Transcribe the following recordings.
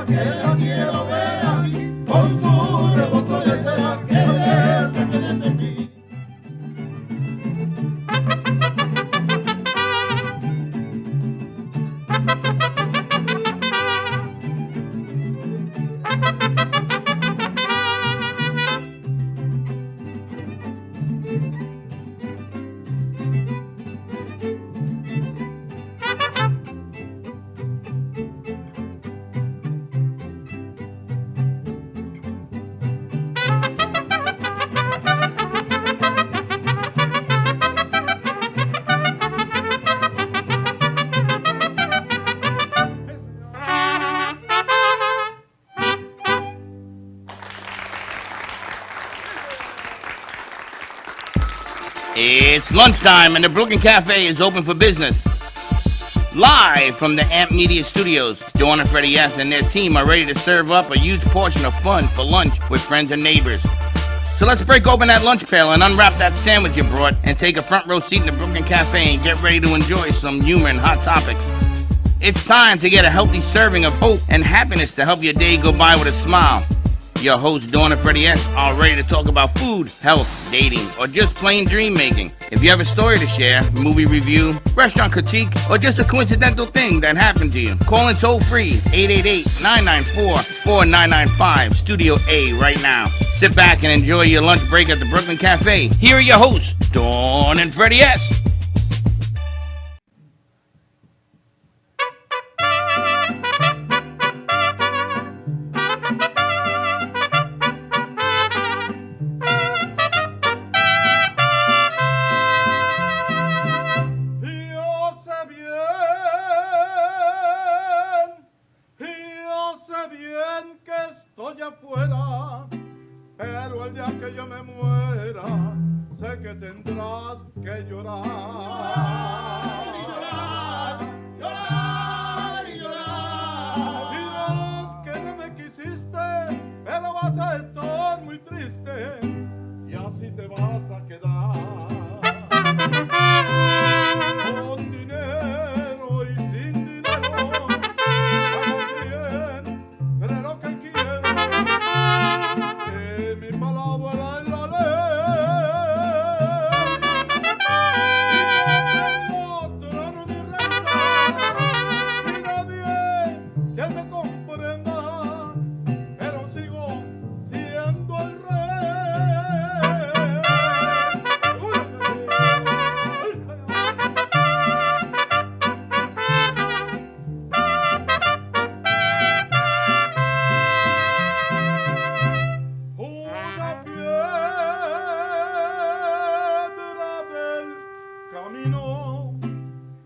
que la quiero ver a mí, con su rebozo de seda que le de mí. It's lunchtime and the Brooklyn Cafe is open for business. Live from the Amp Media Studios, Dawn and Freddie S. and their team are ready to serve up a huge portion of fun for lunch with friends and neighbors. So let's break open that lunch pail and unwrap that sandwich you brought and take a front row seat in the Brooklyn Cafe and get ready to enjoy some humor and hot topics. It's time to get a healthy serving of hope and happiness to help your day go by with a smile. Your hosts, Dawn and Freddie S., are ready to talk about food, health, dating, or just plain dream making. If you have a story to share, movie review, restaurant critique, or just a coincidental thing that happened to you, call in toll free 888-994-4995, Studio A right now. Sit back and enjoy your lunch break at the Brooklyn Cafe. Here are your hosts, Dawn and Freddie S. Pero el día que yo me muera, sé que tendrás que llorar. Llorar, llorar, llorar, y llorar. Dirás que no me quisiste, pero vas a estar muy triste, y así te vas a quedar. Con dinero y sin dinero, hago bien, pero lo que quiero. Mi palabra es la ley y no tengo trono ni reina ni nadie que me comprenda, pero sigo siendo el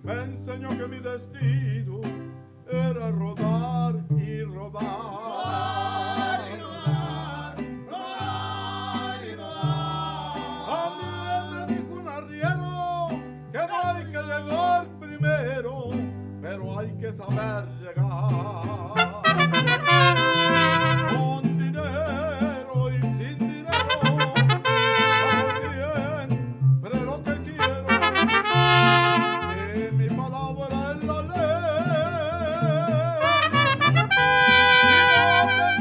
me enseñó que mi destino era rodar y rodar. Rodar y rodar, rodar y rodar. También me dijo un arriero que no hay que llegar primero, pero hay que saber llegar. Con dinero y sin dinero, hago bien, pero lo que quiero. Mi palabra es la ley y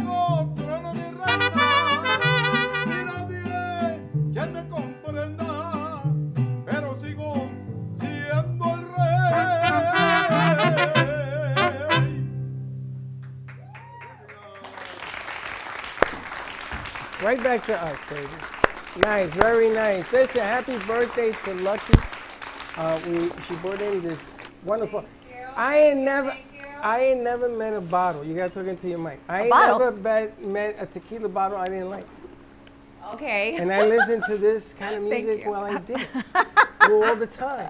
no tengo trono ni reina ni nadie quien me comprenda, pero sigo siendo el rey. Right back to us, baby. Nice, very nice. Listen, happy birthday to Lucky. She brought in this wonderful. I ain't never met a bottle. You gotta talk into your mic. I ain't never met a tequila bottle I didn't like. Okay. And I listened to this kind of music while I did it all the time.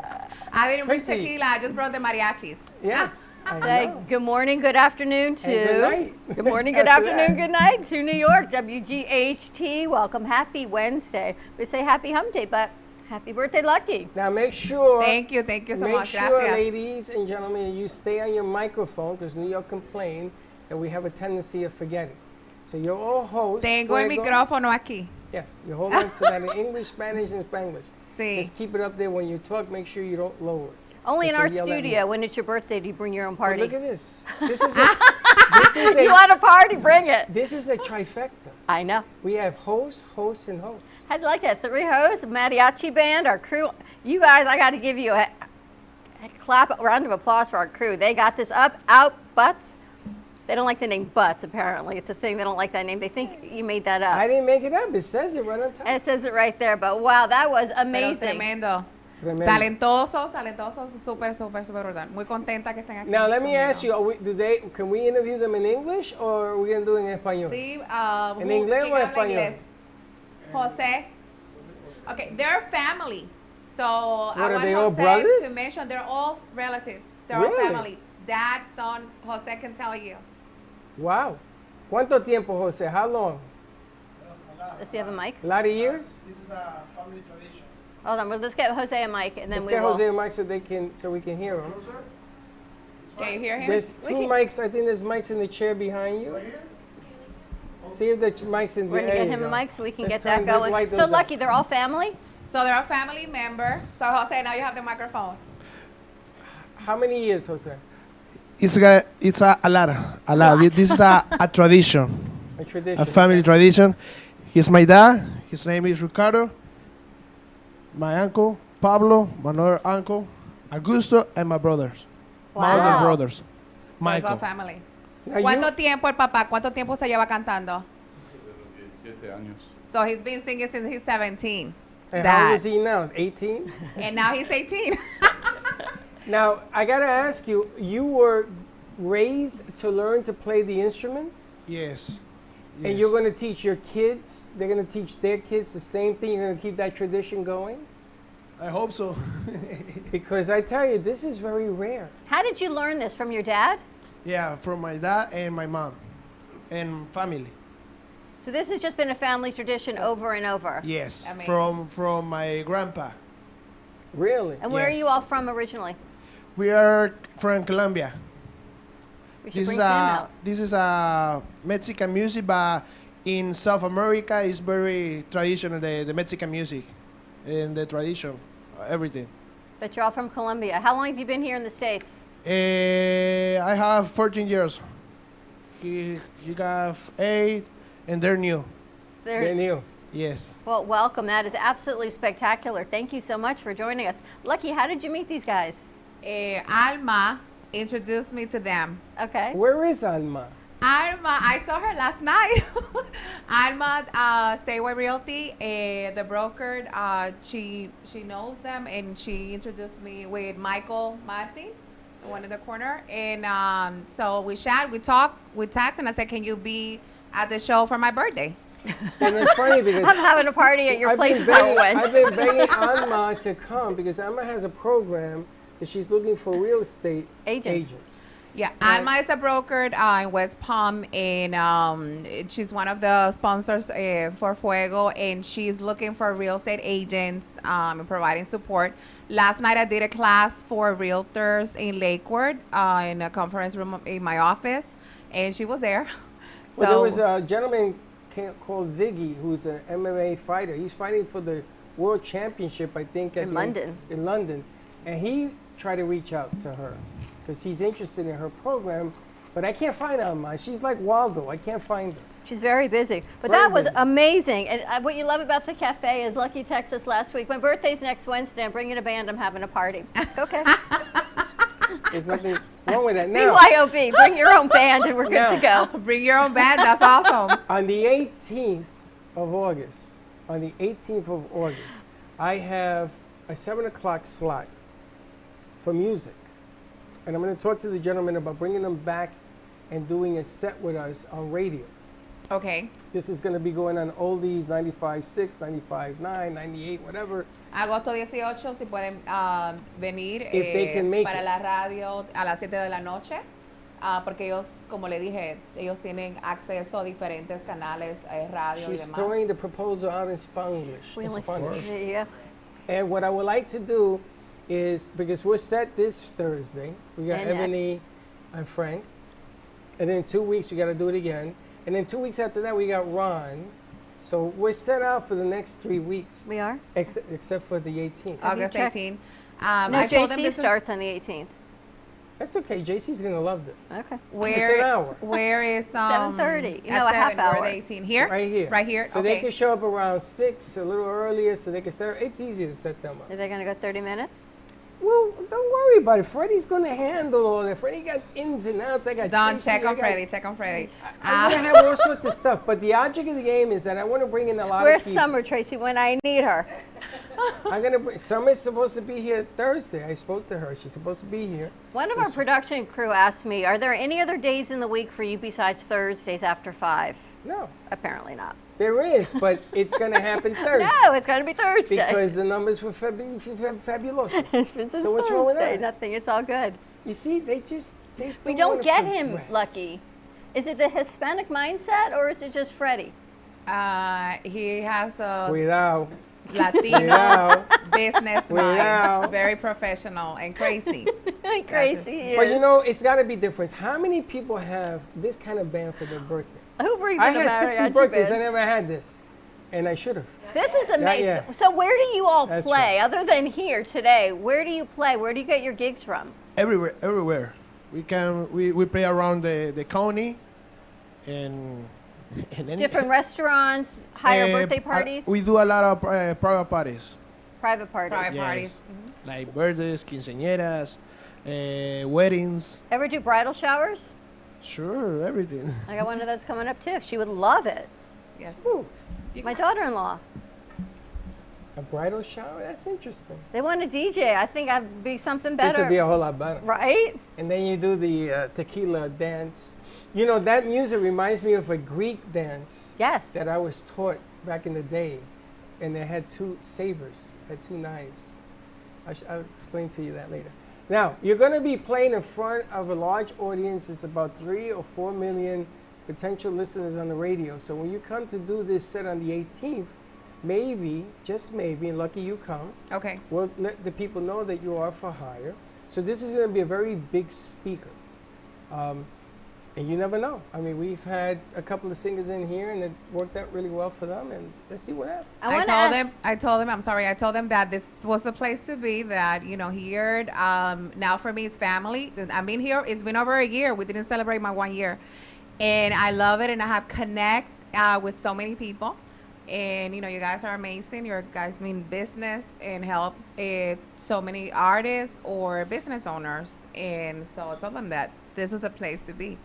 I didn't bring Tracy. tequila. I just brought the mariachis. Yes. I Say know. good morning, good afternoon to. And good night. Good morning, good afternoon, good night to New York, WGHT. Welcome, happy Wednesday. We say happy hump day, but happy birthday, Lucky. Now make sure. Thank you so Make much. sure, Gracias. ladies and gentlemen, you stay on your microphone because New York complained that we have a tendency of forgetting. So you're all hosts. Tengo el micrófono aquí. Yes, you hold on to that in English, Spanish, and Spanglish. Sí. Just keep it up there when you talk. Make sure you don't lower it. Only in They our yell at me. studio, when it's your birthday, do you bring your own But party? look at this. This is a, this is You a, want a party? Bring it. this is a trifecta. I know. We have host, host, and host. How'd you like that? 3 hosts, mariachi band, our crew. You guys, I got to give you a round of applause for our crew. They got this up, out, butts. They don't like the name butts, apparently. It's a thing. They don't like that name. They think you made that up. I didn't make it up. It says it right on top. And it says it right there. But wow, that was Pero amazing. tremendo. Tremendo. Talentosos, súper, súper, súper brutal. Muy contenta que estén aquí. Now let me conmigo. ask you: can we interview them in English or are we gonna do it in español? Sí, ¿En inglés ¿quién o habla español? inglés? José. Okay, they're family. So I are want they, all José brothers? to mention they're all relatives. They're all Really? family. Dad, son, José can tell you. Wow. ¿Cuánto tiempo, Jose? How long? Does he have a mic? A lot of years? This is a family tradition. Hold on, well, let's get Jose a mic, and then Let's we get will. Jose a mic so we can hear him. Can you hear him? There's two mics. I think there's mics in the chair behind you. See if the mic's in We're there. gonna get you him go. a mic so we can Let's get that turn this going. light So those up. lucky, they're all family. So they're a family member. So José, now you have the microphone. How many years, Jose? It's a lot. This is a tradition, A tradition. a family tradition. He's my dad. His name is Ricardo. My uncle Pablo, my other uncle Augusto, and my brothers. My other Wow. brothers. So it's all Michael. family. Now you- ¿Cuánto tiempo el papá? ¿Cuánto tiempo se lleva cantando? 17 años. So he's been singing since he's 17. and how old Dad. is he now? 18? And now he's 18. Now, I got to ask you, you were raised to learn to play the instruments? Yes. And you're going to teach your kids, they're going to teach their kids the same thing? You're going to keep that tradition going? I hope so. Because I tell you, this is very rare. How did you learn this from your dad? Yeah, from my dad and my mom, and family. So this has just been a family tradition over and over. Yes, Amazing. from my grandpa. Really? And where are Yes. you all from originally? We are from Colombia. We should bring Sam out. This is a Mexican music, but in South America it's very traditional, the Mexican music and the tradition, everything. But you're all from Colombia. How long have you been here in the States? I have 14 years. He got 8, and they're new. They knew. Yes. Well, welcome. That is absolutely spectacular. Thank you so much for joining us. Lucky, how did you meet these guys? Alma introduced me to them. Okay. Where is Alma? Alma, I saw her last night. Alma, Stayway Realty, the broker, she knows them, and she introduced me with Michael Martin, the one in the corner. And so we chat, we talk, we text, and I said, can you be at the show for my birthday? And it's funny because I'm having a party at your place now, I've been begging Alma to come because Alma has a program that she's looking for real estate agents. Yeah, Alma is a broker in West Palm, and she's one of the sponsors for Fuego, and she's looking for real estate agents and providing support. Last night I did a class for realtors in Lakewood in a conference room in my office, and she was there. Well, there was a gentleman called Ziggy who's an MMA fighter. He's fighting for the world championship, I think, In London. In London, and he tried to reach out to her because he's interested in her program, but I can't find Alma. She's like Waldo. I can't find her. She's very busy. But Very that was busy. amazing. And what you love about the cafe is Lucky texted us last week. My birthday's next Wednesday. I'm bringing a band. I'm having a party. Okay. There's nothing wrong with that. Now, BYOB. Bring your own band and we're good to go. Bring your own band. That's awesome. on the 18th of August, I have a 7 o'clock slot for music. And I'm going to talk to the gentleman about bringing them back and doing a set with us on radio. Okay. This is going to be going on Oldies 95.6, 95.9, 98, whatever. Agosto 18, si pueden venir If they can make para it. la radio a las 7 de la noche, porque ellos, como le dije, ellos tienen acceso a diferentes canales, radio y She's demás. throwing the proposal out in Spanglish. We in only- Spanish. Yeah. And what I would like to do is, because we're set this Thursday, we got And Ebony and Frank. And then in 2 weeks, we got to do it again. And then 2 weeks after that, we got Ron. So we're set out for the next 3 weeks, We are? except for the 18th. Have you August checked- 18. No, I told them JC this is starts on the 18th. That's okay. JC's gonna love this. Okay. It's an hour. Where is 7:30. At No, a half 7, where are hour. the 18? Here? Right here. Right here. So okay. they can show up around 6, a little earlier, so they can set. It's easy to set them up. Are they going to go 30 minutes? Well, don't worry about it. Freddie's gonna handle all that. Freddie got ins and outs. I got. Don't Tracy, check I on got- Freddie. Check on Freddie. I'm gonna have all sorts of stuff, but the object of the game is that I want to bring in a lot Where's of people. Summer, Tracy, when I need her? I'm gonna bring. Summer's supposed to be here Thursday. I spoke to her. She's supposed to be here. One of our production crew asked me, are there any other days in the week for you besides Thursdays after 5? No, Apparently not. there is, but it's gonna happen Thursday No, it's going to be Thursday. because the numbers were fabulous. It's since So what's wrong with Thursday. that? Nothing. It's all good. You see, they We don't wanna get him progress. lucky. Is it the Hispanic mindset or is it just Freddie? He has a Cuidado. Latino Cuidado. business Cuidado. mind. Very professional and crazy. Crazy. he But you is. know, it's got to be different. How many people have this kind of band for their birthday? Who brings I in a had 60 mariachi birthdays. band? I never had this, and I should have. This is amazing. yeah. So where do you all That's play? right. Other than here today, where do you play? Where do you get your gigs from? Everywhere. We play around the county, and any, Different restaurants, higher uh, birthday parties, We do a lot of private parties, private parties. Private Yes. parties. like birthdays, quinceañeras, weddings. Ever do bridal showers? Sure, everything. I got one of those coming up too. She would love it. Yes. Ooh, My daughter-in-law. a bridal shower? That's interesting. They want a DJ. I think I'd be something This better. would be a whole lot better. Right? And then you do the tequila dance. You know, that music reminds me of a Greek dance Yes. that I was taught back in the day. And they had 2 sabers, had 2 knives. I'll explain to you that later. Now, you're going to be playing in front of a large audience. It's about 3 or 4 million potential listeners on the radio. So when you come to do this set on the 18th, maybe, just maybe, and lucky you come, Okay. we'll let the people know that you are for hire. So this is going to be a very big speaker. And you never know. I mean, we've had a couple of singers in here, and it worked out really well for them. And let's see what happens. I I told told them that this was the place to be, that, you know, here, now for me, it's family. I've been here, it's been over a year. We didn't celebrate my 1 year. And I love it, and I have connect with so many people. And, you know, you guys are amazing. You guys mean business and help so many artists or business owners. And so I told them that this is the place to be.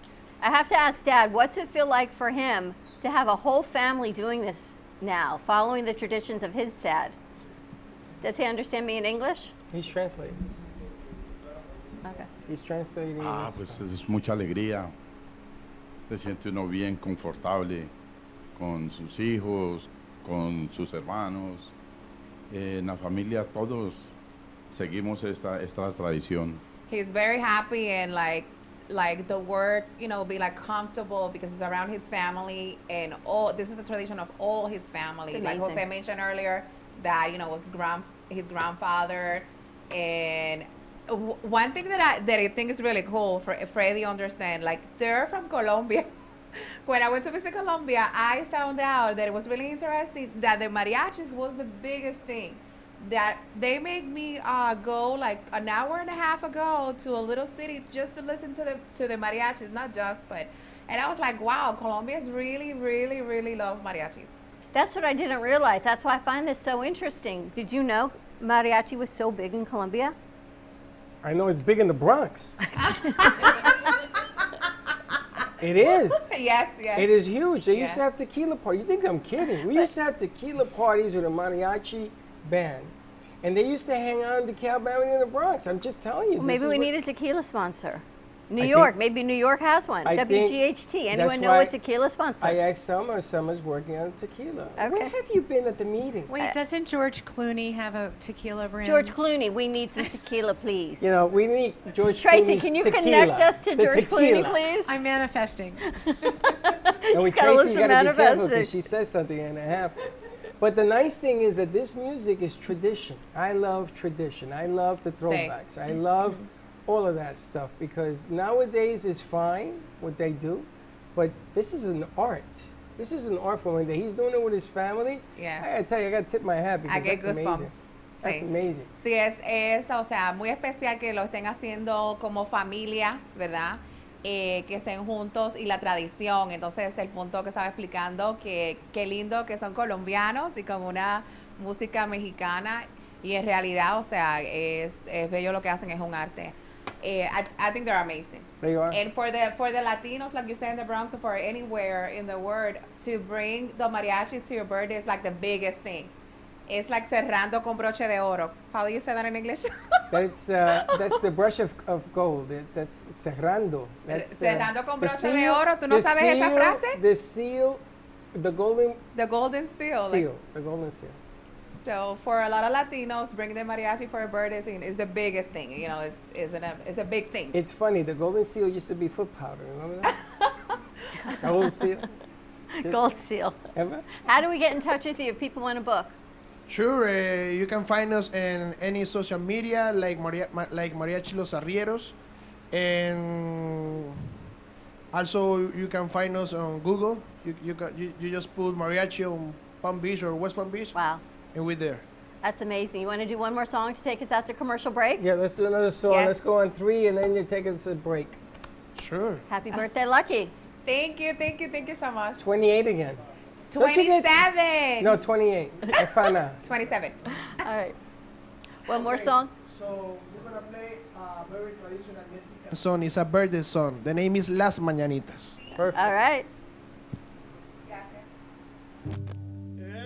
I have to ask Dad, what's it feel like for him to have a whole family doing this now, following the traditions of his dad? Does he understand me in English? He's translating. Okay. He's translating. Ah, pues es mucha alegría. Se siente uno bien confortable con sus hijos, con sus hermanos. En la familia todos seguimos esta tradición. He's very happy, and like the word, you know, be like comfortable because he's around his family, and all this is a tradition of all his family. Like Amazing. Jose mentioned earlier, that, you know, was his grandfather. And one thing that I think is really cool for Freddie understand, like, they're from Colombia. When I went to visit Colombia, I found out that it was really interesting that the mariachis was the biggest thing. That they made me go like an hour and a half ago to a little city just to listen to the mariachis, not just, but, and I was like, wow, Colombians really, really, really love mariachis. That's what I didn't realize. That's why I find this so interesting. Did you know mariachi was so big in Colombia? I know it's big in the Bronx. It is. Yes, yes. It is huge. They used to Yeah. have tequila parties. You think I'm kidding? We used to have tequila parties with a mariachi band. And they used to hang out in the DeKalb Avenue in the Bronx. I'm just telling you. Well, this maybe is we what- need a tequila sponsor. New I York, think- maybe New York has one. I think WGHT. Anyone that's know why a tequila sponsor? I asked Summer's working on tequila. Where Okay. have you been at the meeting? Wait, doesn't George Clooney have a tequila brand? George Clooney, we need some tequila, please. You know, we need George Tracy, Clooney's can you tequila. connect us to The George Clooney, tequila. please? I'm manifesting. And with gotta Tracy, you listen got to be careful manifesting. because she says something and it happens. But the nice thing is that this music is tradition. I love tradition. I love the Same. throwbacks. I love all of that stuff because nowadays is fine what they do, but this is an art. This is an art form that he's doing it with his family. Yes. I gotta tell you, I gotta tip my hat because I get that's goosebumps. amazing. That's Sí. amazing. Sí, es, o sea, muy especial que lo estén haciendo como familia, ¿verdad? Que estén juntos y la tradición. Entonces, el punto que estaba explicando, que qué lindo que son colombianos y con una música mexicana. Y en realidad, o sea, es bello lo que hacen, es un arte. I think they're amazing. There you are. And for the Latinos, like you said in the Bronx, or for anywhere in the world, to bring the mariachis to your birthday is like the biggest thing. It's like cerrando con broche de oro. How do you say that in English? That's the brush of gold. That's cerrando. That's, Cerrando con the broche de oro. ¿Tú no the sabes esa seal- frase? The seal, the golden The golden seal. seal, the golden seal. So for a lot of Latinos, bringing the mariachi for a birthday is the biggest thing. You know, it's a big thing. It's funny. The golden seal used to be foot powder. Remember that? The gold seal. Gold seal. Ever? How do we get in touch with you if people want a book? Sure, you can find us in any social media like Mariachi Los Arrieros, and also you can find us on Google. You just put mariachi on Palm Beach or West Palm Beach, Wow. and we're there. That's amazing. You want to do one more song to take us out to commercial break? Yeah, let's do another song. Yes. Let's go on 3, and then you take us a break. Sure. Happy birthday, Lucky. Thank you so much. 28 again. Don't you get- 27. No, 28. I found out. 27. All right. One more song? So we're gonna play a very traditional Mexican song. It's a birthday song. The name is Las Mañanitas. Perfect. All right.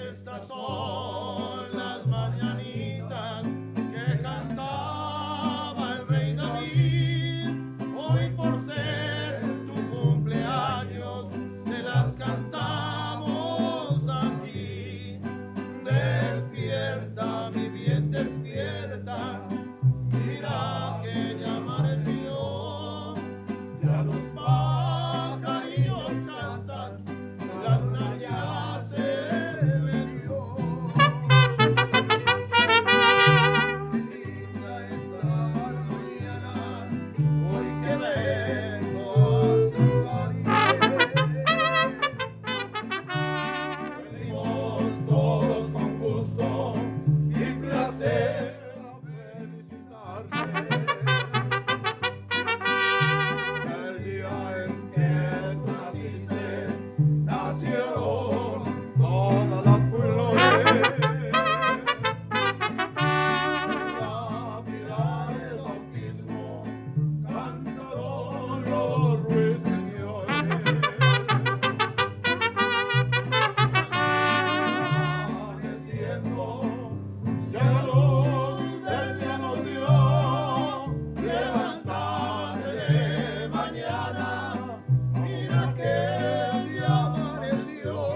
Estas son las mañanitas que cantaba el rey David. Hoy por ser tu cumpleaños te las cantamos aquí. Despierta, mi bien, despierta. Mira que ya amaneció. Ya los pajarillos cantan. La luna ya se metió. Qué linda está la mañana, hoy que vengo a saludarte. Venimos todos con gusto y placer a felicitarte. El día en que tú naciste, nacieron todas las flores. La pila del bautismo cantaron los ruiseñores. Amaneciendo, ya la luz del día nos dio. Levántate de mañana, mira que ya amaneció.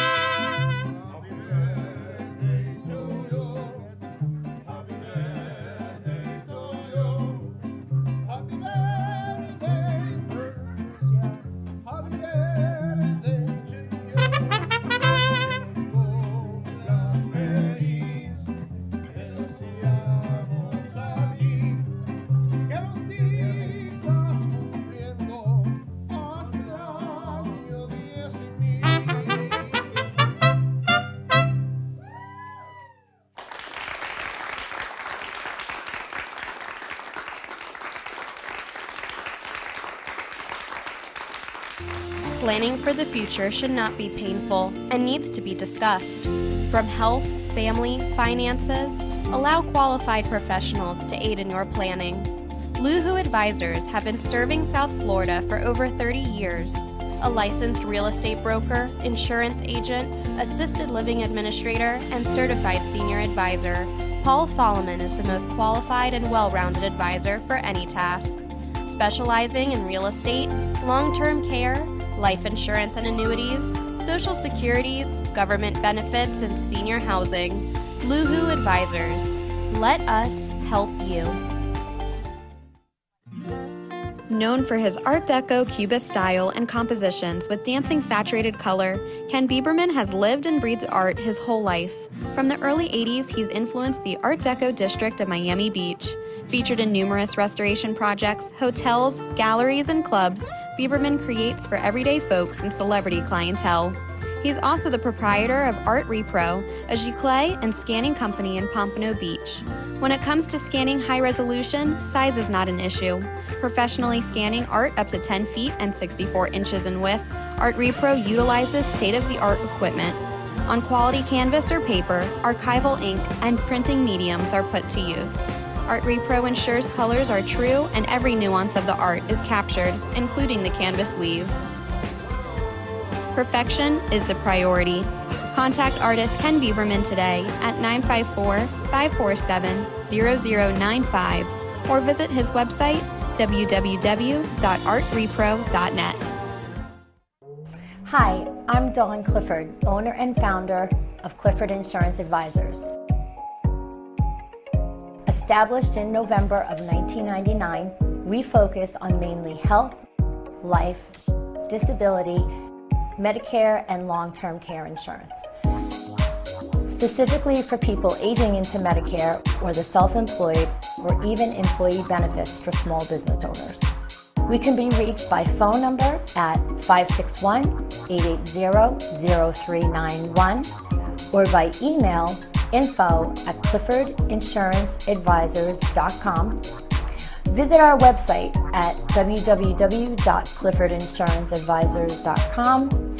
Happy birthday to you. Happy birthday to you. Happy birthday, Patricia. Happy birthday to you. Que nos cumplas feliz. Te deseamos a ti. Que lo sigas cumpliendo hasta el año 10,000. Planning for the future should not be painful and needs to be discussed. From health, family, finances, allow qualified professionals to aid in your planning. Luhu Advisors have been serving South Florida for over 30 years. A licensed real estate broker, insurance agent, assisted living administrator, and certified senior advisor, Paul Solomon is the most qualified and well-rounded advisor for any task. Specializing in real estate, long-term care, life insurance and annuities, Social Security, government benefits, and senior housing. Luhu Advisors. Let us help you. Known for his Art Deco Cubist style and compositions with dancing saturated color, Ken Bieberman has lived and breathed art his whole life. From the early 80s, he's influenced the Art Deco district of Miami Beach. Featured in numerous restoration projects, hotels, galleries, and clubs, Bieberman creates for everyday folks and celebrity clientele. He's also the proprietor of Art Repro, a giclée and scanning company in Pompano Beach. When it comes to scanning high resolution, size is not an issue. Professionally scanning art up to 10 feet and 64 inches in width, Art Repro utilizes state-of-the-art equipment. On quality canvas or paper, archival ink and printing mediums are put to use. Art Repro ensures colors are true and every nuance of the art is captured, including the canvas weave. Perfection is the priority. Contact artist Ken Bieberman today at 954-547-0095 or visit his website www.artrepro.net. Hi, I'm Dawn Clifford, owner and founder of Clifford Insurance Advisors. Established in November of 1999, we focus on mainly health, life, disability, Medicare, and long-term care insurance. Specifically for people aging into Medicare or the self-employed or even employee benefits for small business owners. We can be reached by phone number at 561-880-0391 or by email info@cliffordinsuranceadvisors.com. Visit our website at www.cliffordinsuranceadvisors.com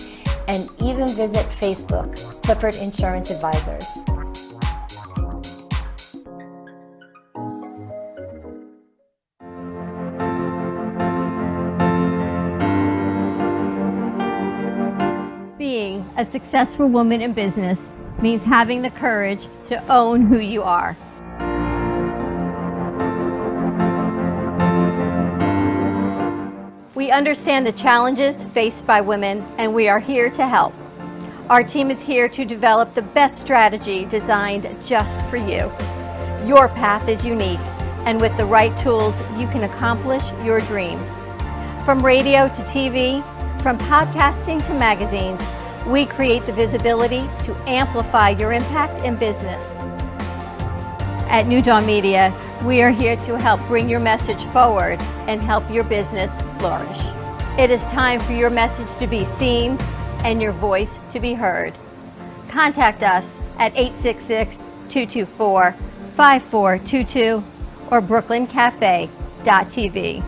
and even visit Facebook, Clifford Insurance Advisors. Being a successful woman in business means having the courage to own who you are. We understand the challenges faced by women, and we are here to help. Our team is here to develop the best strategy designed just for you. Your path is unique, and with the right tools, you can accomplish your dream. From radio to TV, from podcasting to magazines, we create the visibility to amplify your impact in business. At New Dawn Media, we are here to help bring your message forward and help your business flourish. It is time for your message to be seen and your voice to be heard. Contact us at 866-224-5422 or brooklyncafe.tv.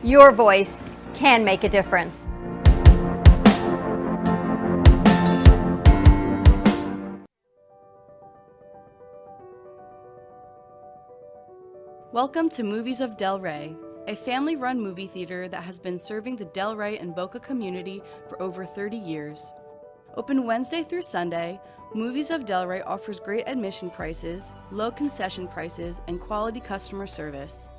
Your voice can make a difference. Welcome to Movies of Del Rey, a family-run movie theater that has been serving the Del Rey and Boca community for over 30 years. Open Wednesday through Sunday, Movies of Del Rey offers great admission prices, low concession prices, and quality customer service.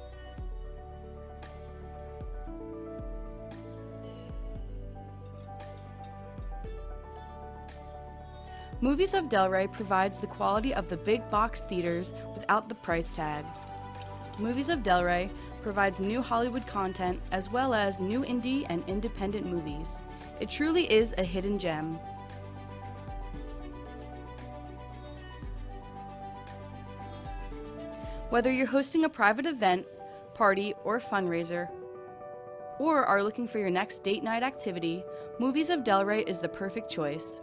Movies of Del Rey provides the quality of the big box theaters without the price tag. Movies of Del Rey provides new Hollywood content as well as new indie and independent movies. It truly is a hidden gem. Whether you're hosting a private event, party, or fundraiser, or are looking for your next date night activity, Movies of Del Rey is the perfect choice.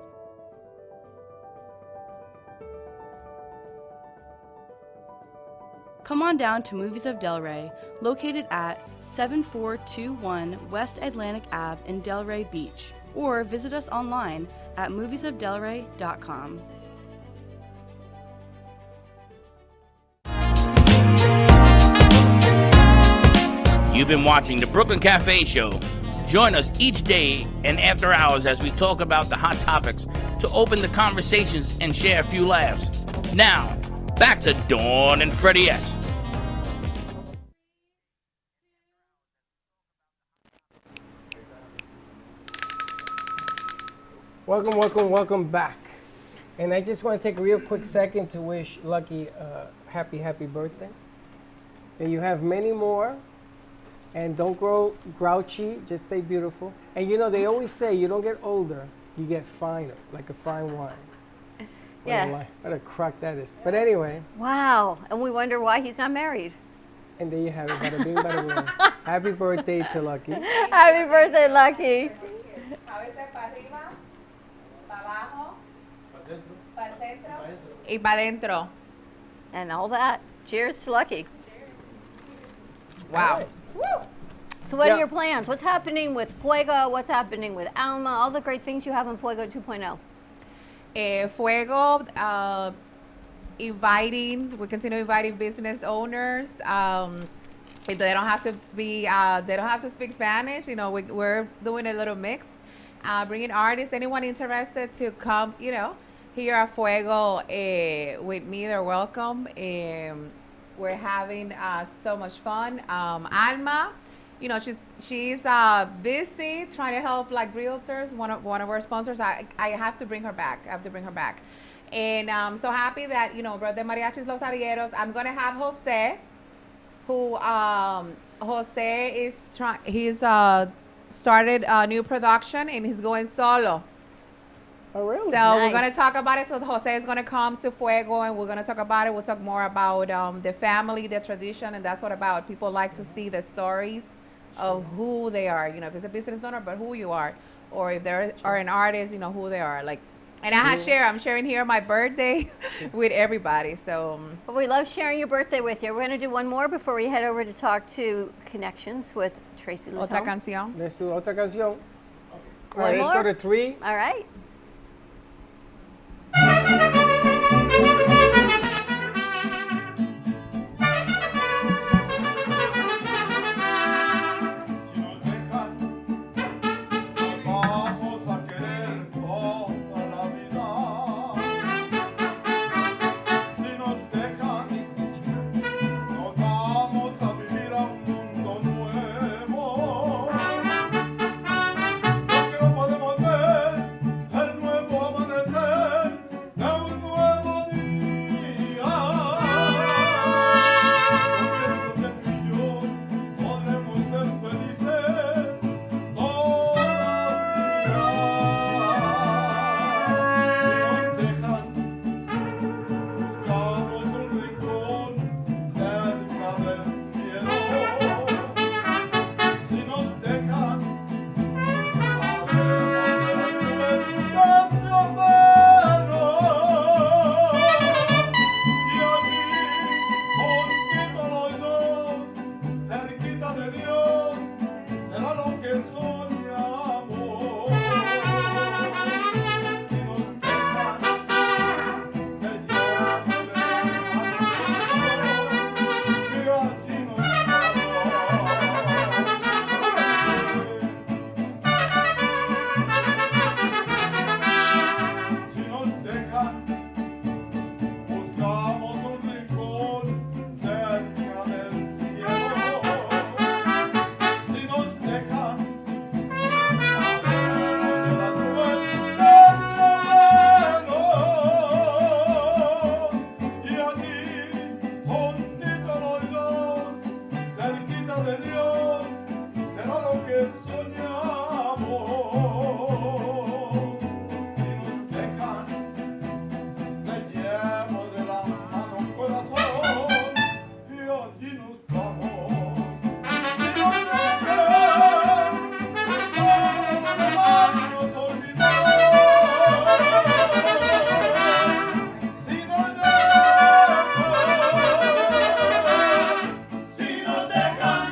Come on down to Movies of Del Rey, located at 7421 West Atlantic Ave in Del Rey Beach, or visit us online at moviesofdelrey.com. You've been watching the Brooklyn Cafe Show. Join us each day and after hours as we talk about the hot topics to open the conversations and share a few laughs. Now, back to Dawn and Freddie S. Welcome back. And I just want to take a real quick second to wish Lucky a happy birthday. And you have many more And don't grow grouchy, just stay beautiful. And you know, they always say you don't get older, you get finer, like a fine wine. Yes. What a crock that is. But anyway. Wow. And we wonder why he's not married. And there you have it. Bada bing, bada boom. Happy birthday to Lucky. Happy birthday, Lucky. Y para adentro. And all that. Cheers to Lucky. Wow. So what are your plans? What's happening with Fuego? What's happening with Alma? All the great things you have on Fuego 2.0. Fuego, we continue inviting business owners. If they don't have to be, they don't have to speak Spanish. You know, we're doing a little mix, bringing artists, anyone interested to come, you know, here at Fuego with me, they're welcome. We're having so much fun. Alma, you know, she's busy trying to help like realtors. One of our sponsors. I have to bring her back. And I'm so happy that, you know, Brother Mariachis Los Arrieros. I'm gonna have Jose, who Jose is trying. He's started a new production and he's going solo. Oh, really? So Nice. we're going to talk about it. So Jose is going to come to Fuego and we're going to talk about it. We'll talk more about the family, the tradition, and that's what about. People like to see the stories of who they are. You know, if it's a business owner, but who you are. Or if they are an artist, you know, who they are. Like, and I'm sharing here my birthday with everybody. So Well, we love sharing your birthday with you. We're going to do one more before we head over to talk to Connections with Tracy Latome. otra canción. Let's do otra canción. All One right, let's more? go to 3. All right. Vamos a querer toda la vida. Si nos dejan, nos vamos a vivir a un mundo nuevo. Porque no podemos ver el nuevo amanecer de un nuevo día. Porque tú y yo podremos ser felices. Cerquita de Dios será lo que soñamos. Si nos dejan, que ya no le que aquí nos vamos. Si nos dejan, buscamos un rincón cerca del cielo. Si nos dejan, salimos de la nube del cielo. Y allí, juntito los dos, cerquita de Dios, será lo que soñamos. Si nos dejan, me llevo de la mano corazón y allí nos vamos. Si nos dejan, todo lo demás nos olvidamos. Si nos dejan, si nos dejan.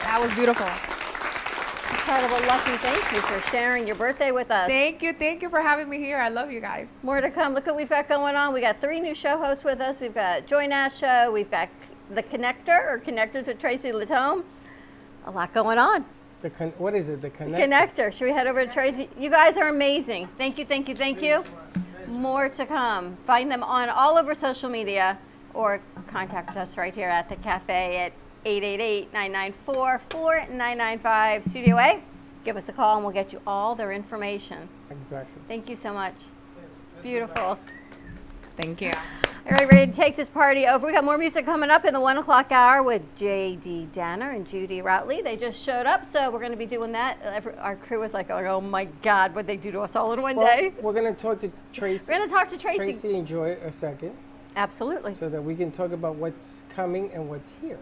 That was beautiful. Incredible, Lucky. Thank you for sharing your birthday with us. Thank you for having me here. I love you guys. More to come. Look what we've got going on. We got 3 new show hosts with us. We've got Joy Nash Show. We've got The Connector, or Connectors with Tracy Latome. A lot going on. What is it? The Connector. Should we head over to Tracy? You guys are amazing. Thank you. More to come. Find them on all over social media or contact us right here at the cafe at 888-994-4995 Studio A. Give us a call and we'll get you all their information. Exactly. Thank you so much. Beautiful. Thank you. All right, ready to take this party over. We got more music coming up in the 1 o'clock hour with J.D. Danner and Judy Routley. They just showed up, so we're going to be doing that. Our crew was like, oh my God, what'd they do to us all in one day? We're going to talk to Tracy. We're going to talk to Tracy. Tracy, enjoy a second. Absolutely. So that we can talk about what's coming and what's here.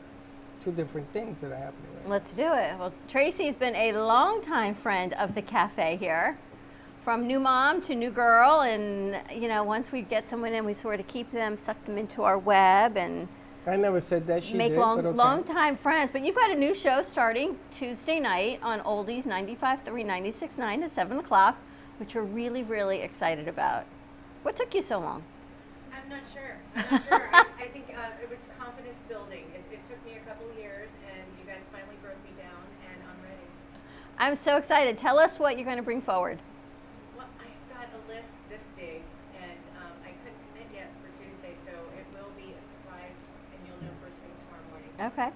Two different things that are happening. Right? Let's do it. Well, Tracy's been a longtime friend of the cafe here. From new mom to new girl, and once we get someone in, we sort of keep them, suck them into our web, and I never said that. She make did, long time friends. But you've got a new show starting Tuesday night on Oldies 95.3, 96.9 at 7 o'clock, which we're really, really excited about. What took you so long? I'm not sure. I think it was confidence building. It took me a couple of years, and you guys finally broke me down, and I'm ready. I'm so excited. Tell us what you're going to bring forward. This big, and I couldn't commit yet for Tuesday, so it will be a surprise, and you'll know first thing tomorrow morning. Okay.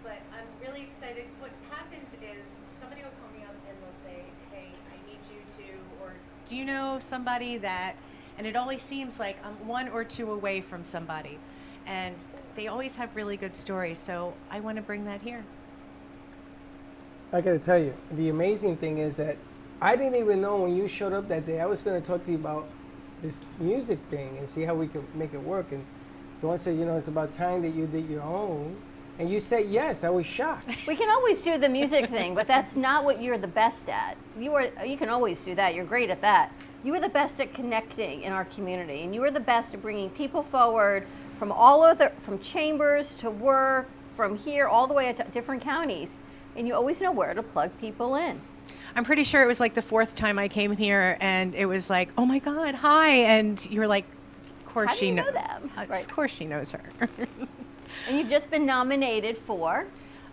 But I'm really excited. What happens is somebody will call me up and they'll say, hey, I need you to, or do you know somebody that, and it always seems like I'm 1 or 2 away from somebody, and they always have really good stories, so I want to bring that here. I got to tell you, the amazing thing is that I didn't even know when you showed up that day. I was going to talk to you about this music thing and see how we could make it work. And Dawn said, it's about time that you did your own. And you said yes. I was shocked. We can always do the music thing, but that's not what you're the best at. You can always do that. You're great at that. You were the best at connecting in our community, and you were the best at bringing people forward from from chambers to work, from here all the way to different counties. And you always know where to plug people in. I'm pretty sure it was like the 4th time I came here, and it was like, oh my God, hi, and you're like, of course she knows them. Right. Of course she knows her. And you've just been nominated for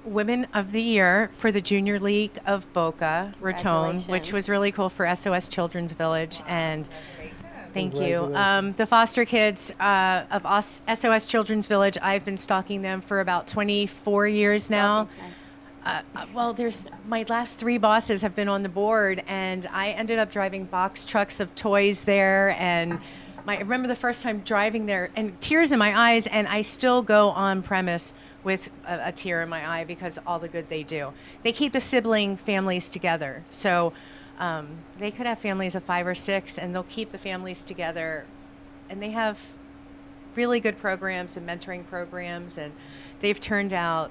Women of the Year for the Junior League of Boca Raton, which was really cool for SOS Children's Village, and thank you. The foster kids of SOS Children's Village, I've been stalking them for about 24 years now. There's my last 3 bosses have been on the board, and I ended up driving box trucks of toys there. And I remember the first time driving there, and tears in my eyes, and I still go on premise with a tear in my eye because all the good they do. They keep the sibling families together, so they could have families of 5 or 6, and they'll keep the families together. And they have really good programs and mentoring programs, and they've turned out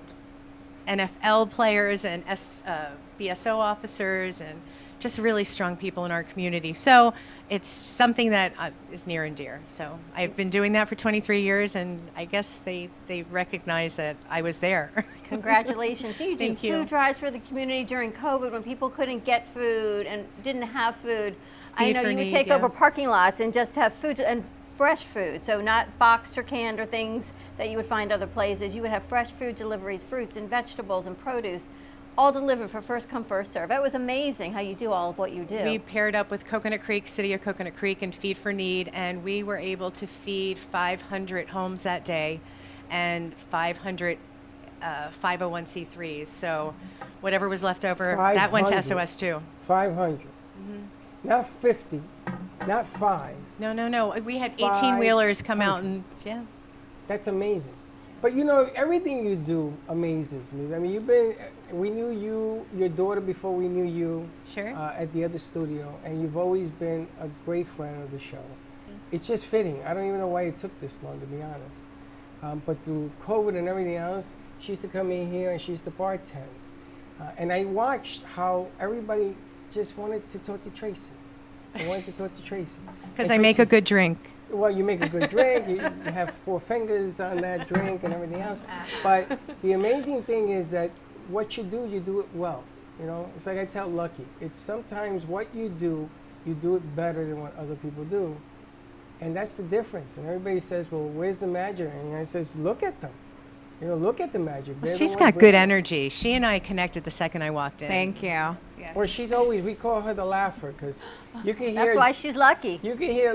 NFL players and BSO officers and just really strong people in our community. So it's something that is near and dear. So I've been doing that for 23 years, and I guess they recognize that I was there. Congratulations. You do Thank you. Food drives for the community during COVID when people couldn't get food and didn't have food. I know you would take over parking lots and just have food and fresh food, so not boxed or canned or things that you would find other places. You would have fresh food deliveries, fruits and vegetables and produce, all delivered for first come, first serve. It was amazing how you do all of what you do. We paired up with Coconut Creek, City of Coconut Creek, and Feed for Need, and we were able to feed 500 homes that day and 500 501c3s. So whatever was left over, that went to SOS too. 500. Not 50, not 5. No. We had 18-wheelers come out, and yeah. That's amazing. But everything you do amazes me. I mean, we knew you, your daughter, before we knew you. Sure. At the other studio, and you've always been a great friend of the show. It's just fitting. I don't even know why it took this long, to be honest. But through COVID and everything else, she used to come in here and she used to bartend. And I watched how everybody just wanted to talk to Tracy. They wanted to talk to Tracy. Because I make a good drink. Well, you make a good drink. You have 4 fingers on that drink and everything else. But the amazing thing is that what you do it well. It's like I tell Lucky. It's sometimes what you do it better than what other people do. And that's the difference. And everybody says, well, where's the magic? And I says, look at them. Look at the magic. Well, she's got good energy. She and I connected the second I walked in. Thank you. Yes. Or she's always, we call her the laugher, because you can hear. That's why she's lucky. You can hear,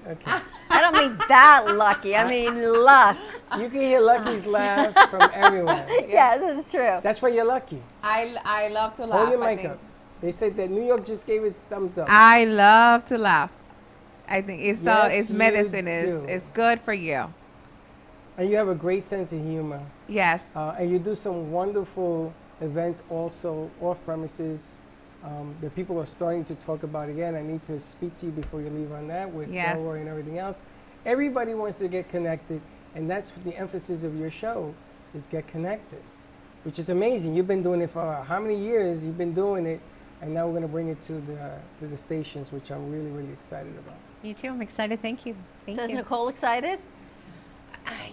okay. I don't mean that lucky. I mean luck. You can hear Lucky's laugh from everyone. Yeah, this is true. That's why you're lucky. I love to laugh. Hold your mic up. They said that New York just gave its thumbs up. I love to laugh. I think it's Yes, it's you medicine. do. It's good for you. And you have a great sense of humor. Yes. And you do some wonderful events also off premises that people are starting to talk about again. I need to speak to you before you leave on that with Yes. Delroy and everything else. Everybody wants to get connected, and that's the emphasis of your show is get connected, which is amazing. You've been doing it for how many years? You've been doing it, and now we're going to bring it to the stations, which I'm really, really excited about. Me too. I'm excited. Thank you. Thank So is you. Nicole excited?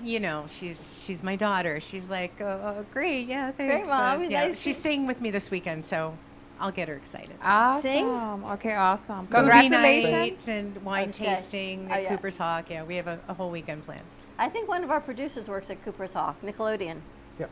You know, she's my daughter. She's like, oh, great, yeah, thanks. Mom. But, yeah, Nice she's singing with me this weekend, so I'll get her excited. Awesome. Sing? Okay, awesome. Movie Congratulations. nights and wine Okay. tasting Oh, at yeah. Cooper's Hawk. Yeah, we have a whole weekend planned. I think one of our producers works at Cooper's Hawk, Nickelodeon. Yep.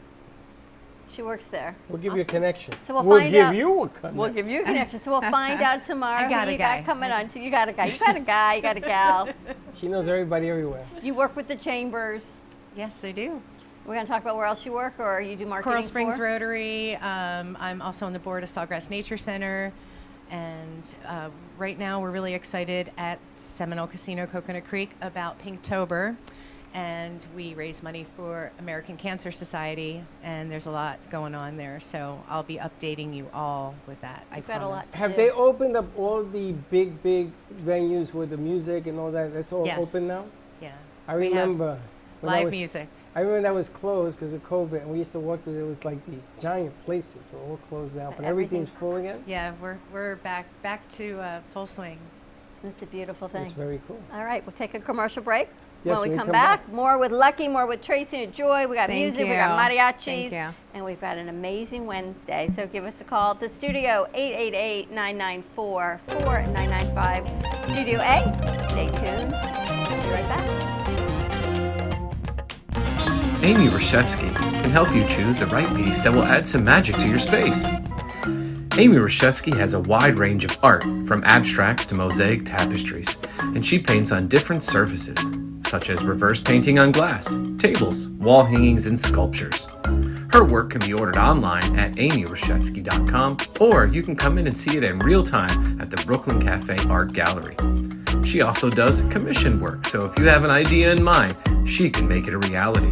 She works there. We'll give you a connection. So we'll find give out- you a connection. We'll give you a connection. So we'll find out tomorrow I got who a you guy. got coming on. So you got a guy. You got a guy. You got a gal. She knows everybody everywhere. You work with the chambers. Yes, I do. We're going to talk about where else you work, or you do marketing Coral Springs for? Rotary. I'm also on the board of Sawgrass Nature Center. And right now we're really excited at Seminole Casino Coconut Creek about Pinktober. And we raise money for American Cancer Society. And there's a lot going on there. So I'll be updating you all with that. You've got a lot promise. to Have do. they opened up all the big venues with the music and all that? That's all Yes. open now? Yeah. I We have remember. when that live was- music. I remember that was closed because of COVID, and we used to walk through. There was like these giant places, so all closed out, but everything's full again. Yeah, we're back to full swing. It's a beautiful thing. It's very cool. All right, we'll take a commercial break. Yes, when we when we come come back, back. more with Lucky, more with Tracy and Joy. We got Thank music, we got you. mariachis, Thank you. and we've got an amazing Wednesday. So give us a call at the studio, 888-994-4995. Studio A. Stay tuned. We'll be right back. Amy Rashevsky can help you choose the right piece that will add some magic to your space. Amy Rashevsky has a wide range of art, from abstracts to mosaic tapestries, and she paints on different surfaces, such as reverse painting on glass, tables, wall hangings, and sculptures. Her work can be ordered online at amyrashevsky.com, or you can come in and see it in real time at the Brooklyn Cafe Art Gallery. She also does commission work, so if you have an idea in mind, she can make it a reality.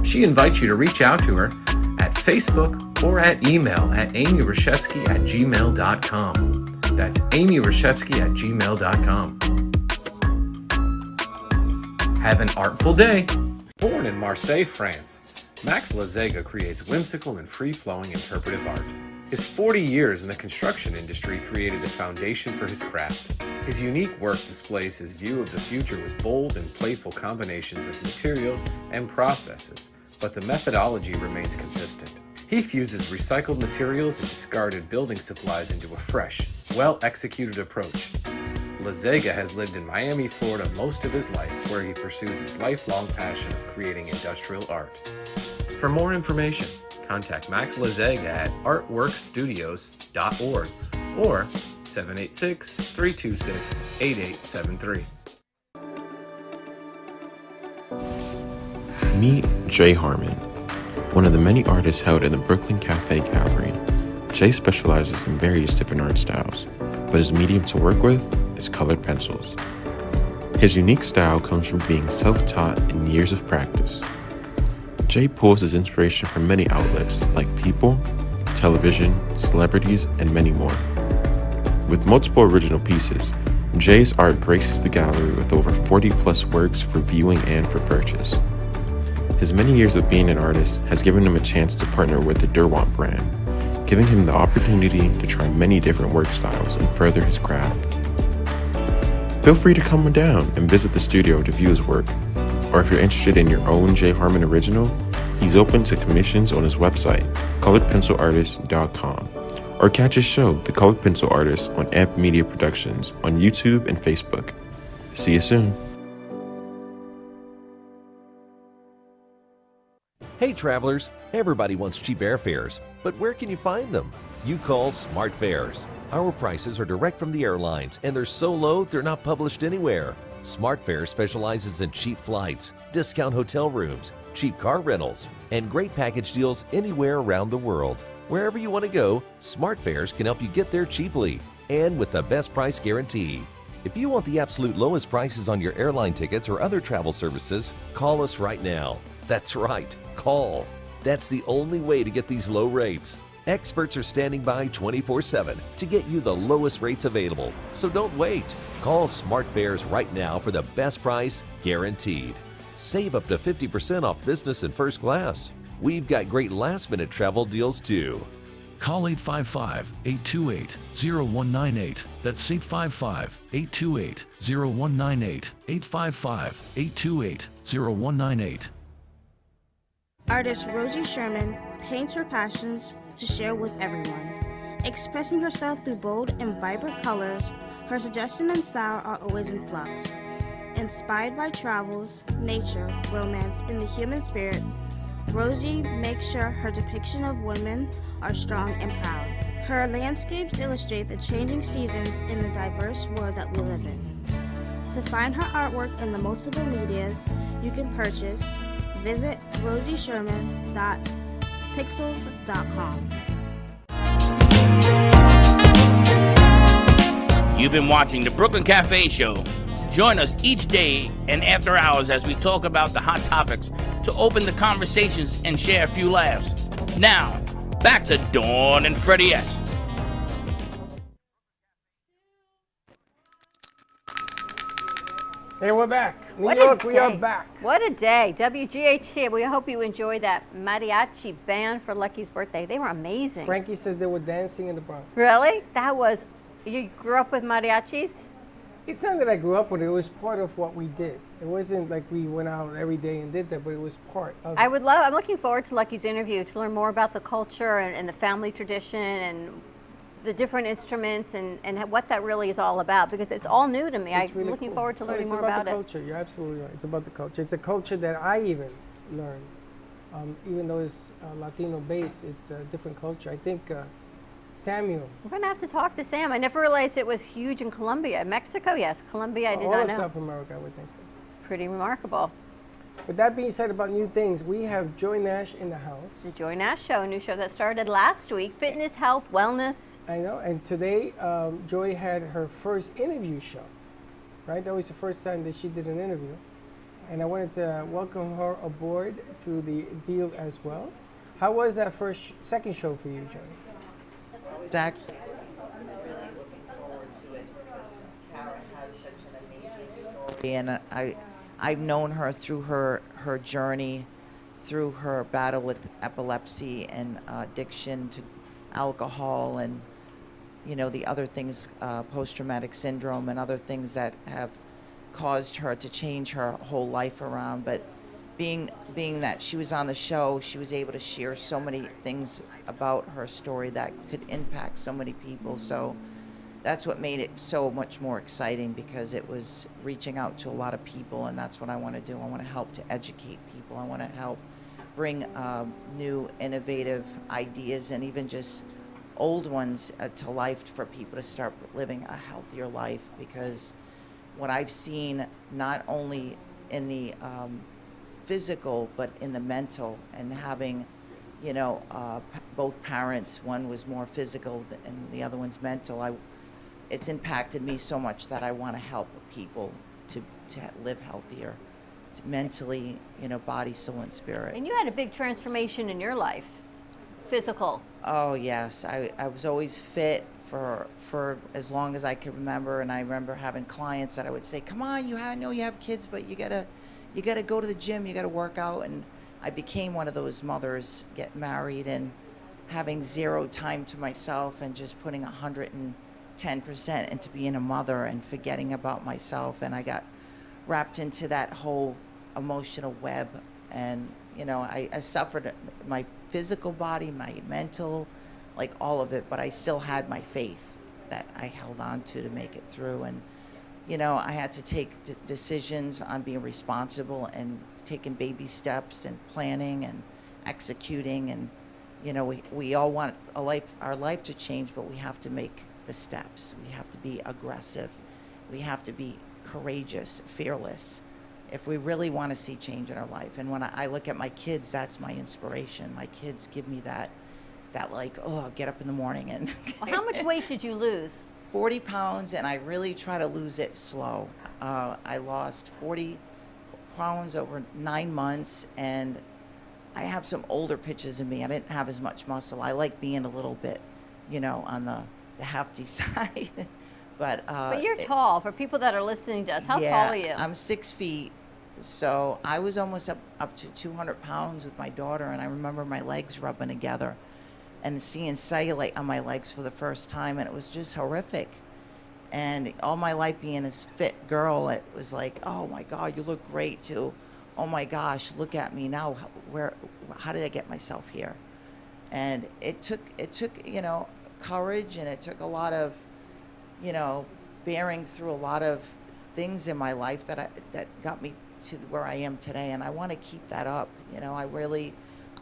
She invites you to reach out to her at Facebook or at email at amyrashevsky@gmail.com. That's amyrashevsky@gmail.com. Have an artful day. Born in Marseille, France, Max Lazega creates whimsical and free-flowing interpretive art. His 40 years in the construction industry created the foundation for his craft. His unique work displays his view of the future with bold and playful combinations of materials and processes, but the methodology remains consistent. He fuses recycled materials and discarded building supplies into a fresh, well-executed approach. Lazega has lived in Miami, Florida most of his life, where he pursues his lifelong passion of creating industrial art. For more information, contact Max Lazega at artworkstudios.org or 786-326-8873. Meet Jay Harmon, one of the many artists held in the Brooklyn Cafe Gallery. Jay specializes in various different art styles, but his medium to work with is colored pencils. His unique style comes from being self-taught and years of practice. Jay pulls his inspiration from many outlets like people, television, celebrities, and many more. With multiple original pieces, Jay's art graces the gallery with over 40 plus works for viewing and for purchase. His many years of being an artist has given him a chance to partner with the Derwent brand, giving him the opportunity to try many different work styles and further his craft. Feel free to come down and visit the studio to view his work, or if you're interested in your own Jay Harmon original, he's open to commissions on his website, coloredpencilartist.com, or catch his show, The Colored Pencil Artist, on Amp Media Productions on YouTube and Facebook. See you soon. Hey travelers, everybody wants cheap airfares, but where can you find them? You call Smart Fares. Our prices are direct from the airlines and they're so low they're not published anywhere. Smart Fares specializes in cheap flights, discount hotel rooms, cheap car rentals, and great package deals anywhere around the world. Wherever you want to go, Smart Fares can help you get there cheaply and with the best price guarantee. If you want the absolute lowest prices on your airline tickets or other travel services, call us right now. That's right, call. That's the only way to get these low rates. Experts are standing by 24/7 to get you the lowest rates available. So don't wait. Call Smart Fares right now for the best price guaranteed. Save up to 50% off business and first class. We've got great last-minute travel deals too. Call 855-828-0198. That's 855-828-0198. 855-828-0198. Artist Rosie Sherman paints her passions to share with everyone. Expressing herself through bold and vibrant colors, her suggestion and style are always in flux. Inspired by travels, nature, romance, and the human spirit, Rosie makes sure her depiction of women are strong and proud. Her landscapes illustrate the changing seasons in the diverse world that we live in. To find her artwork in the multiple medias you can purchase, visit rosiesherman.pixels.com. You've been watching the Brooklyn Cafe Show. Join us each day and after hours as we talk about the hot topics to open the conversations and share a few laughs. Now, back to Dawn and Freddie S. Hey, we're back. New York, we are back. What a day. WGHT. We hope you enjoyed that mariachi band for Lucky's birthday. They were amazing. Frankie says they were dancing in the Bronx. Really? That was, you grew up with mariachis? It's not that I grew up with it. It was part of what we did. It wasn't like we went out every day and did that, but it was part of it. I'm looking forward to Lucky's interview to learn more about the culture and the family tradition and the different instruments and what that really is all about, because it's all new to me. I'm really looking cool. forward to learning more about about the it. culture. You're absolutely right. It's about the culture. It's a culture that I even learned. Even though it's Latino based, it's a different culture. I think Samuel. We're going to have to talk to Sam. I never realized it was huge in Colombia. Mexico, yes. Colombia, I did all not of know. South America, I would think so. Pretty remarkable. With that being said about new things, we have Joy Nash in the house. The Joy Nash Show, a new show that started last week. Fitness, health, wellness. I know, and today Joy had her first interview show, right? That was the first time that she did an interview. And I wanted to welcome her aboard to the deal as well. How was that second show for you, Joy? It's actually really looking forward to it because Kara has such an amazing story, and I've known her through her journey, through her battle with epilepsy and addiction to alcohol, and the other things, post-traumatic syndrome, and other things that have caused her to change her whole life around. But being that she was on the show, she was able to share so many things about her story that could impact so many people. So that's what made it so much more exciting, because it was reaching out to a lot of people, and that's what I want to do. I want to help to educate people. I want to help bring new, innovative ideas and even just old ones to life for people to start living a healthier life. Because what I've seen, not only in the physical, but in the mental, and having, both parents, one was more physical and the other one's mental, it's impacted me so much that I want to help people to live healthier, mentally, body, soul, and spirit. And you had a big transformation in your life, physical. Oh yes, I was always fit for as long as I could remember, and I remember having clients that I would say, "Come on, I know you have kids, but you gotta go to the gym, you gotta work out." And I became one of those mothers, getting married and having zero time to myself, and just putting 110% into being a mother and forgetting about myself. And I got wrapped into that whole emotional web, and I suffered my physical body, my mental, like all of it, but I still had my faith that I held on to make it through. And I had to take decisions on being responsible and taking baby steps and planning and executing. And we all want our life to change, but we have to make the steps. We have to be aggressive. We have to be courageous, fearless, if we really want to see change in our life. And when I look at my kids, that's my inspiration. My kids give me that like, oh, get up in the morning and Well, how much weight did you lose 40 pounds, and I really try to lose it slow. I lost 40 pounds over 9 months, and I have some older pictures of me. I didn't have as much muscle. I like being a little bit, on the hefty side. But you're tall. For people that are listening to us, how tall are you? I'm 6 feet. So I was almost up to 200 pounds with my daughter, and I remember my legs rubbing together and seeing cellulite on my legs for the first time, and it was just horrific. And all my life being this fit girl, it was like, oh my God, you look great too. Oh my gosh, look at me now. How did I get myself here? And it took courage, and it took a lot of, bearing through a lot of things in my life that got me to where I am today. And I want to keep that up.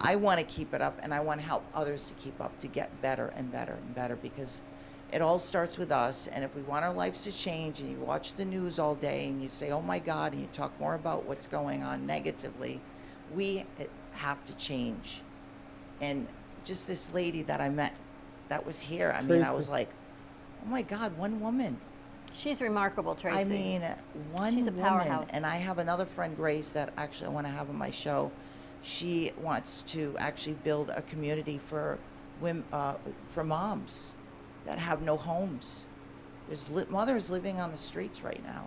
I want to keep it up, and I want to help others to keep up, to get better and better and better, because it all starts with us. And if we want our lives to change, and you watch the news all day and you say, oh my God, and you talk more about what's going on negatively, we have to change. And just this lady that I met that was here, I was like, oh my God, one woman. She's remarkable, Tracy. I mean, one She's a woman. powerhouse. And I have another friend, Grace, that actually I want to have on my show. She wants to actually build a community for women, for moms that have no homes. There's mothers living on the streets right now,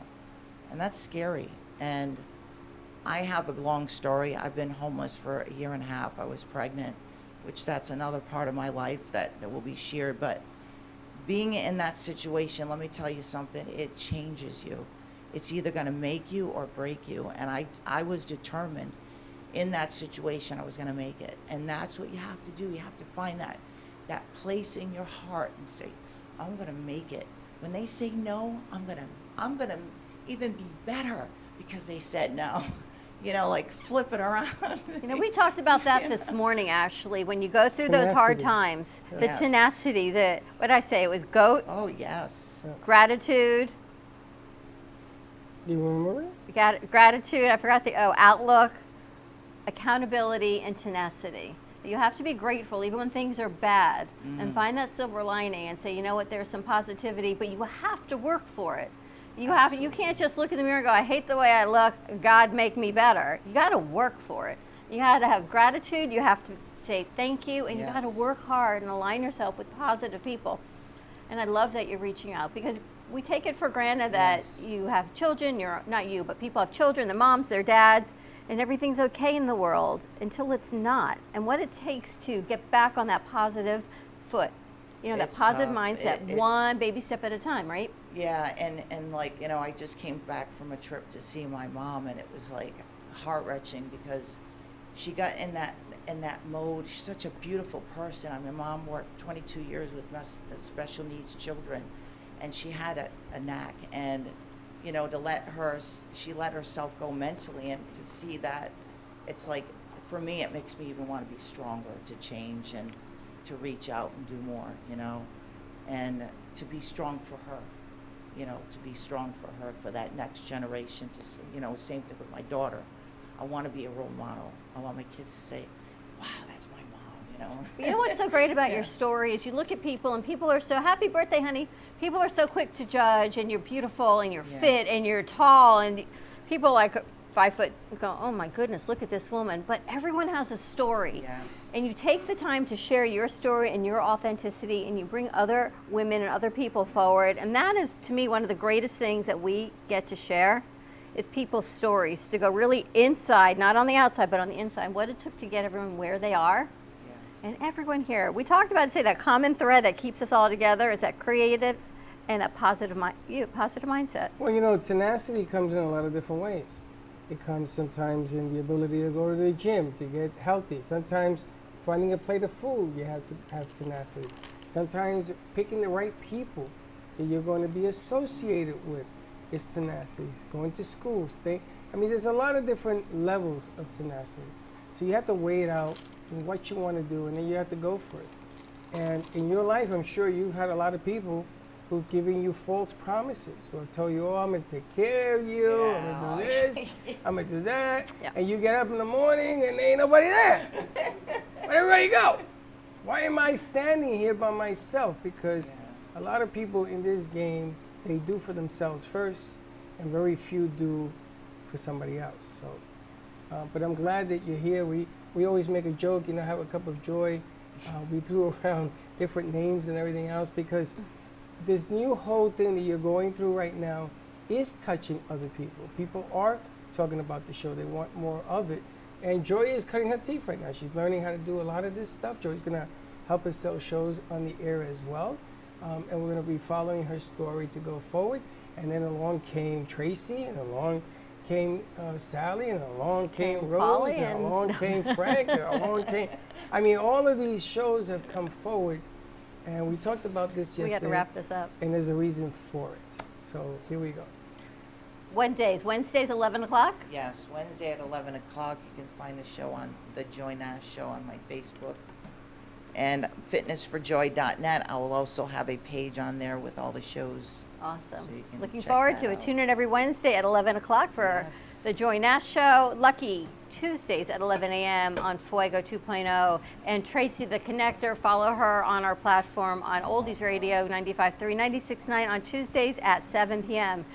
and that's scary. And I have a long story. I've been homeless for a year and a half. I was pregnant, which that's another part of my life that will be shared. But being in that situation, let me tell you something, it changes you. It's either going to make you or break you. And I was determined in that situation I was going to make it. And that's what you have to do. You have to find that place in your heart and say, I'm going to make it. When they say no, I'm going to even be better because they said no. Like flip it around. We talked about that this morning, Ashley. When you go through those hard times, the tenacity, what did I say? It was GOAT. Oh, yes. Gratitude. Do you remember it? Gratitude. I forgot outlook, accountability, and tenacity. You have to be grateful even when things are bad, and find that silver lining and say, you know what, there's some positivity, but you have to work for it. You can't just look in the mirror and go, I hate the way I look, God make me better. You got to work for it. You got to have gratitude, you have to say thank you, and you got to work hard and align yourself with positive people. And I love that you're reaching out, because we take it for granted that you have children, not you, but people have children, their moms, their dads, and everything's okay in the world until it's not. And what it takes to get back on that positive foot, that positive mindset, one baby step at a time, right? Yeah, and I just came back from a trip to see my mom, and it was like heart-wrenching because she got in that mode. She's such a beautiful person. I mean, Mom worked 22 years with special needs children, and she had a knack, and she let herself go mentally, and to see that, it's like, for me, it makes me even want to be stronger, to change and to reach out and do more, and to be strong for her, to be strong for her, for that next generation, same thing with my daughter. I want to be a role model. I want my kids to say, wow, that's my mom, You know what's so great about your story is you look at people, and people are so, happy birthday, honey. People are so quick to judge, and you're beautiful, and you're fit, and you're tall, and people like 5 foot go, oh my goodness, look at this woman. But everyone has a story. Yes. And you take the time to share your story and your authenticity, and you bring other women and other people forward. And that is, to me, one of the greatest things that we get to share is people's stories, to go really inside, not on the outside, but on the inside, what it took to get everyone where they are. And everyone here, we talked about, say, that common thread that keeps us all together is that creative and that positive mindset. Well, tenacity comes in a lot of different ways. It comes sometimes in the ability to go to the gym, to get healthy. Sometimes finding a plate of food, you have to have tenacity. Sometimes picking the right people that you're going to be associated with is tenacity. Going to school, there's a lot of different levels of tenacity. So you have to weigh it out and what you want to do, and then you have to go for it. And in your life, I'm sure you've had a lot of people who've given you false promises, who have told you, oh, I'm going to take care of you, I'm going to do this, I'm going to do that, and you get up in the morning and there ain't nobody there. Where'd everybody go? Why am I standing here by myself? Because a lot of people in this game, they do for themselves first, and very few do for somebody else. So, but I'm glad that you're here. We always make a joke, have a cup of joy. We threw around different names and everything else because this new whole thing that you're going through right now is touching other people. People are talking about the show. They want more of it. And Joy is cutting her teeth right now. She's learning how to do a lot of this stuff. Joy's going to help us sell shows on the air as well. And we're going to be following her story to go forward. And then along came Tracy, and along came Sally, and along came Rose, Polly, and along came Frank, and along came... I mean, all of these shows have come forward. And we talked about this yesterday. We got to wrap this up. And there's a reason for it. So here we go. Wednesdays, 11 o'clock? Yes, Wednesday at 11 o'clock. You can find the show on the Joy Nash Show on my Facebook. And fitnessforjoy.net. I will also have a page on there with all the shows. Awesome. So you can Looking check forward that to it. out. Tune in every Wednesday at 11 o'clock for the Joy Nash Show. Lucky Tuesdays at 11 a.m. on Fuego 2.0. And Tracy the Connector, follow her on our platform on Oldies Radio 95.3, 96.9 on Tuesdays at 7 p.m.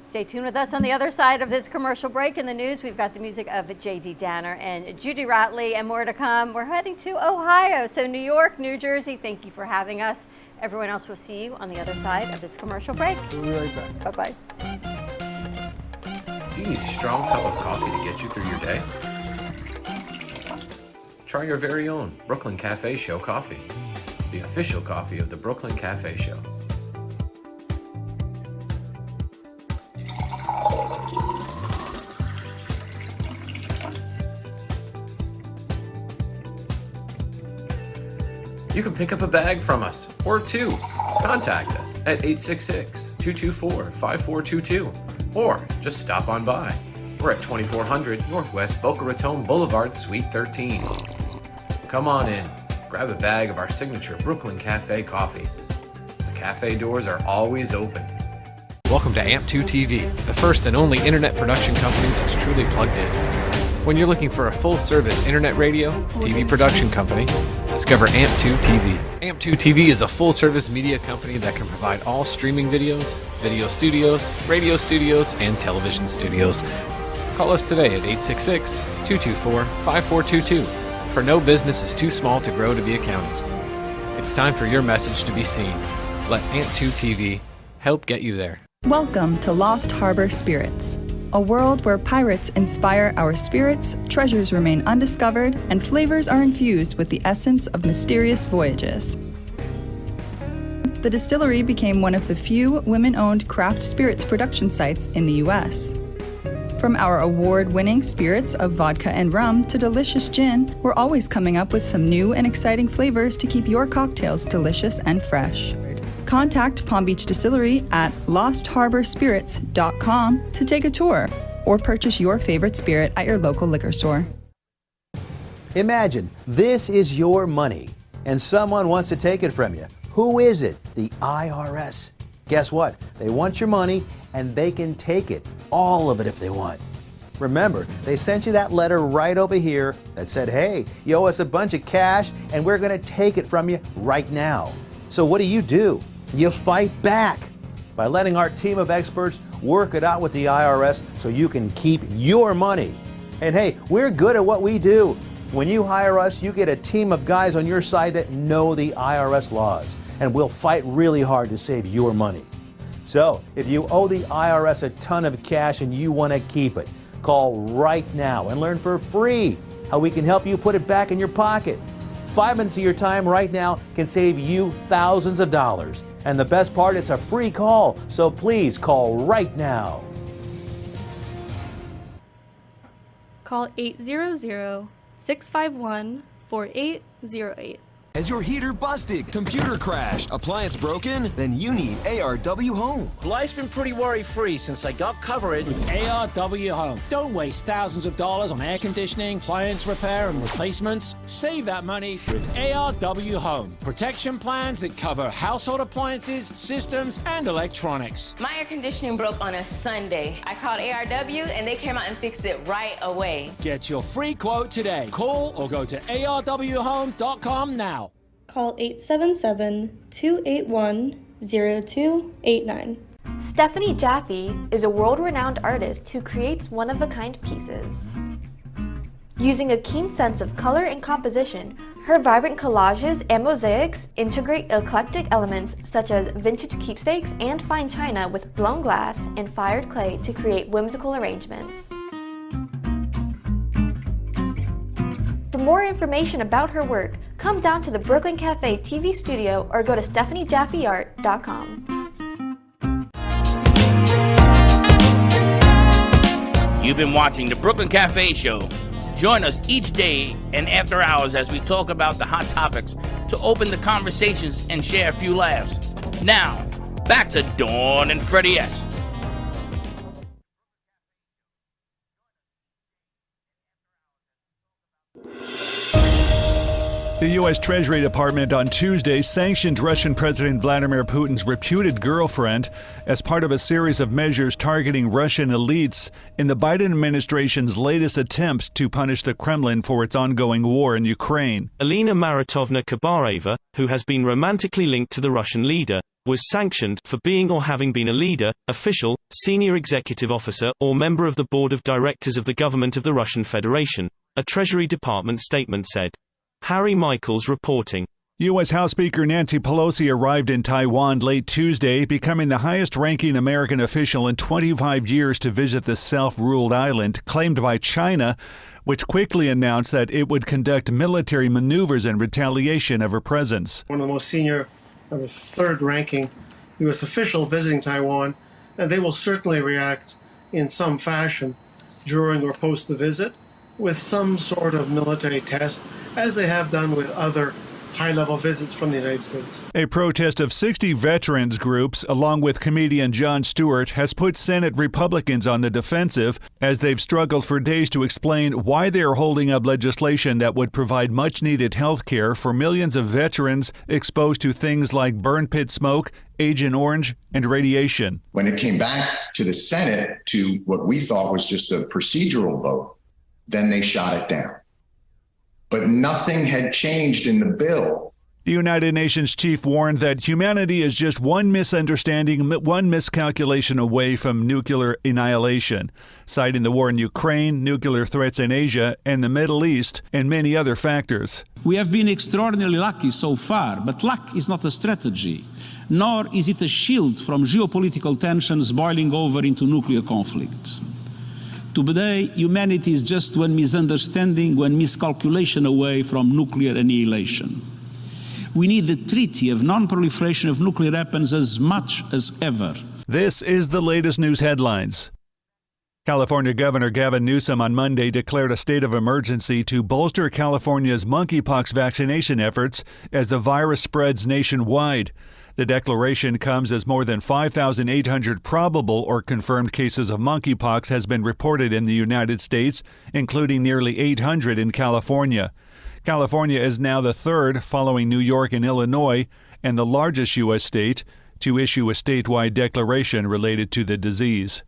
Stay tuned with us on the other side of this commercial break. In the news, we've got the music of J.D. Danner and Judy Rotley, and more to come. We're heading to Ohio, so New York, New Jersey, thank you for having us. Everyone else will see you on the other side of this commercial break. We'll be right back. Bye-bye. Do you need a strong cup of coffee to get you through your day? Try your very own Brooklyn Cafe Show coffee, the official coffee of the Brooklyn Cafe Show. You can pick up a bag from us, or two. Contact us at 866-224-5422, or just stop on by. We're at 2400 Northwest Boca Raton Boulevard, Suite 13. Come on in, grab a bag of our signature Brooklyn Cafe coffee. The cafe doors are always open. Welcome to AMP2 TV, the first and only internet production company that's truly plugged in. When you're looking for a full-service internet radio, TV production company, discover AMP2 TV. AMP2 TV is a full-service media company that can provide all streaming videos, video studios, radio studios, and television studios. Call us today at 866-224-5422, for no business is too small to grow to be accounted. It's time for your message to be seen. Let AMP2 TV help get you there. Welcome to Lost Harbor Spirits, a world where pirates inspire our spirits, treasures remain undiscovered, and flavors are infused with the essence of mysterious voyages. The distillery became one of the few women-owned craft spirits production sites in the U.S. From our award-winning spirits of vodka and rum to delicious gin, we're always coming up with some new and exciting flavors to keep your cocktails delicious and fresh. Contact Palm Beach Distillery at lostharborspirits.com to take a tour or purchase your favorite spirit at your local liquor store. Imagine this is your money and someone wants to take it from you. Who is it? The IRS. Guess what? They want your money and they can take it, all of it if they want. Remember, they sent you that letter right over here that said, hey, you owe us a bunch of cash and we're going to take it from you right now. So what do? You fight back by letting our team of experts work it out with the IRS so you can keep your money. And hey, we're good at what we do. When you hire us, you get a team of guys on your side that know the IRS laws, and we'll fight really hard to save your money. So if you owe the IRS a ton of cash and you want to keep it, call right now and learn for free how we can help you put it back in your pocket. 5 minutes of your time right now can save you thousands of dollars. And the best part, it's a free call, so please call right now. Call 800-651-4808. Has your heater busted, computer crashed, appliance broken? Then you need ARW Home. Life's been pretty worry-free since I got coverage with ARW Home. Don't waste thousands of dollars on air conditioning, appliance repair, and replacements. Save that money with ARW Home. Protection plans that cover household appliances, systems, and electronics. My air conditioning broke on a Sunday. I called ARW, and they came out and fixed it right away. Get your free quote today. Call or go to ARWhome.com now. Call 877-281-8255 0289. Stephanie Jaffe is a world-renowned artist who creates one-of-a-kind pieces. Using a keen sense of color and composition, her vibrant collages and mosaics integrate eclectic elements such as vintage keepsakes and fine china with blown glass and fired clay to create whimsical arrangements. For more information about her work, come down to the Brooklyn Cafe TV studio or go to StephanieJaffeArt.com. You've been watching the Brooklyn Cafe Show. Join us each day and after hours as we talk about the hot topics to open the conversations and share a few laughs. Now, back to Dawn and Freddie S. The U.S. Treasury Department on Tuesday sanctioned Russian President Vladimir Putin's reputed girlfriend as part of a series of measures targeting Russian elites in the Biden administration's latest attempt to punish the Kremlin for its ongoing war in Ukraine. Alina Maritovna Kabareva, who has been romantically linked to the Russian leader, was sanctioned for being or having been a leader, official, senior executive officer, or member of the board of directors of the government of the Russian Federation, a Treasury Department statement said. Harry Michaels reporting. U.S. House Speaker Nancy Pelosi arrived in Taiwan late Tuesday, becoming the highest-ranking American official in 25 years to visit the self-ruled island claimed by China, which quickly announced that it would conduct military maneuvers in retaliation of her presence. One of the most senior, the third-ranking U.S. official visiting Taiwan, and they will certainly react in some fashion during or post the visit with some sort of military test, as they have done with other high-level visits from the United States. A protest of 60 veterans groups, along with comedian Jon Stewart, has put Senate Republicans on the defensive as they've struggled for days to explain why they are holding up legislation that would provide much-needed health care for millions of veterans exposed to things like burn pit smoke, Agent Orange, and radiation. When it came back to the Senate to what we thought was just a procedural vote, then they shot it down. But nothing had changed in the bill. The United Nations chief warned that humanity is just one misunderstanding, one miscalculation away from nuclear annihilation, citing the war in Ukraine, nuclear threats in Asia and the Middle East, and many other factors. We have been extraordinarily lucky so far, but luck is not a strategy, nor is it a shield from geopolitical tensions boiling over into nuclear conflicts. Today, humanity is just one misunderstanding, one miscalculation away from nuclear annihilation. We need the treaty of non-proliferation of nuclear weapons as much as ever. This is the latest news headlines. California Governor Gavin Newsom on Monday declared a state of emergency to bolster California's monkeypox vaccination efforts as the virus spreads nationwide. The declaration comes as more than 5,800 probable or confirmed cases of monkeypox has been reported in the United States, including nearly 800 in California. California is now the third, following New York and Illinois, and the largest U.S. state to issue a statewide declaration related to the disease.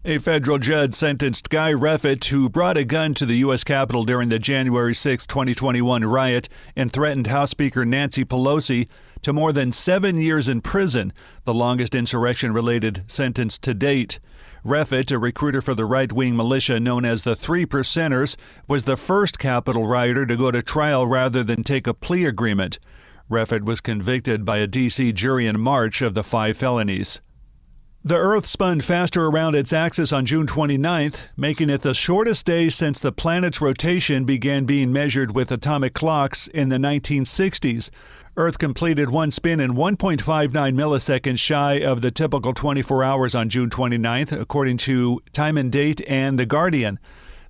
A federal judge sentenced Guy Reffitt, who brought a gun to the U.S. Capitol during the January 6, 2021 riot and threatened House Speaker Nancy Pelosi, to more than 7 years in prison, the longest insurrection-related sentence to date. Reffitt, a recruiter for the right-wing militia known as the Three Percenters, was the first Capitol rioter to go to trial rather than take a plea agreement. Reffitt was convicted by a D.C. jury in March of the 5 felonies. The Earth spun faster around its axis on June 29th, making it the shortest day since the planet's rotation began being measured with atomic clocks in the 1960s. Earth completed one spin in 1.59 milliseconds shy of the typical 24 hours on June 29th, according to Time and Date and The Guardian.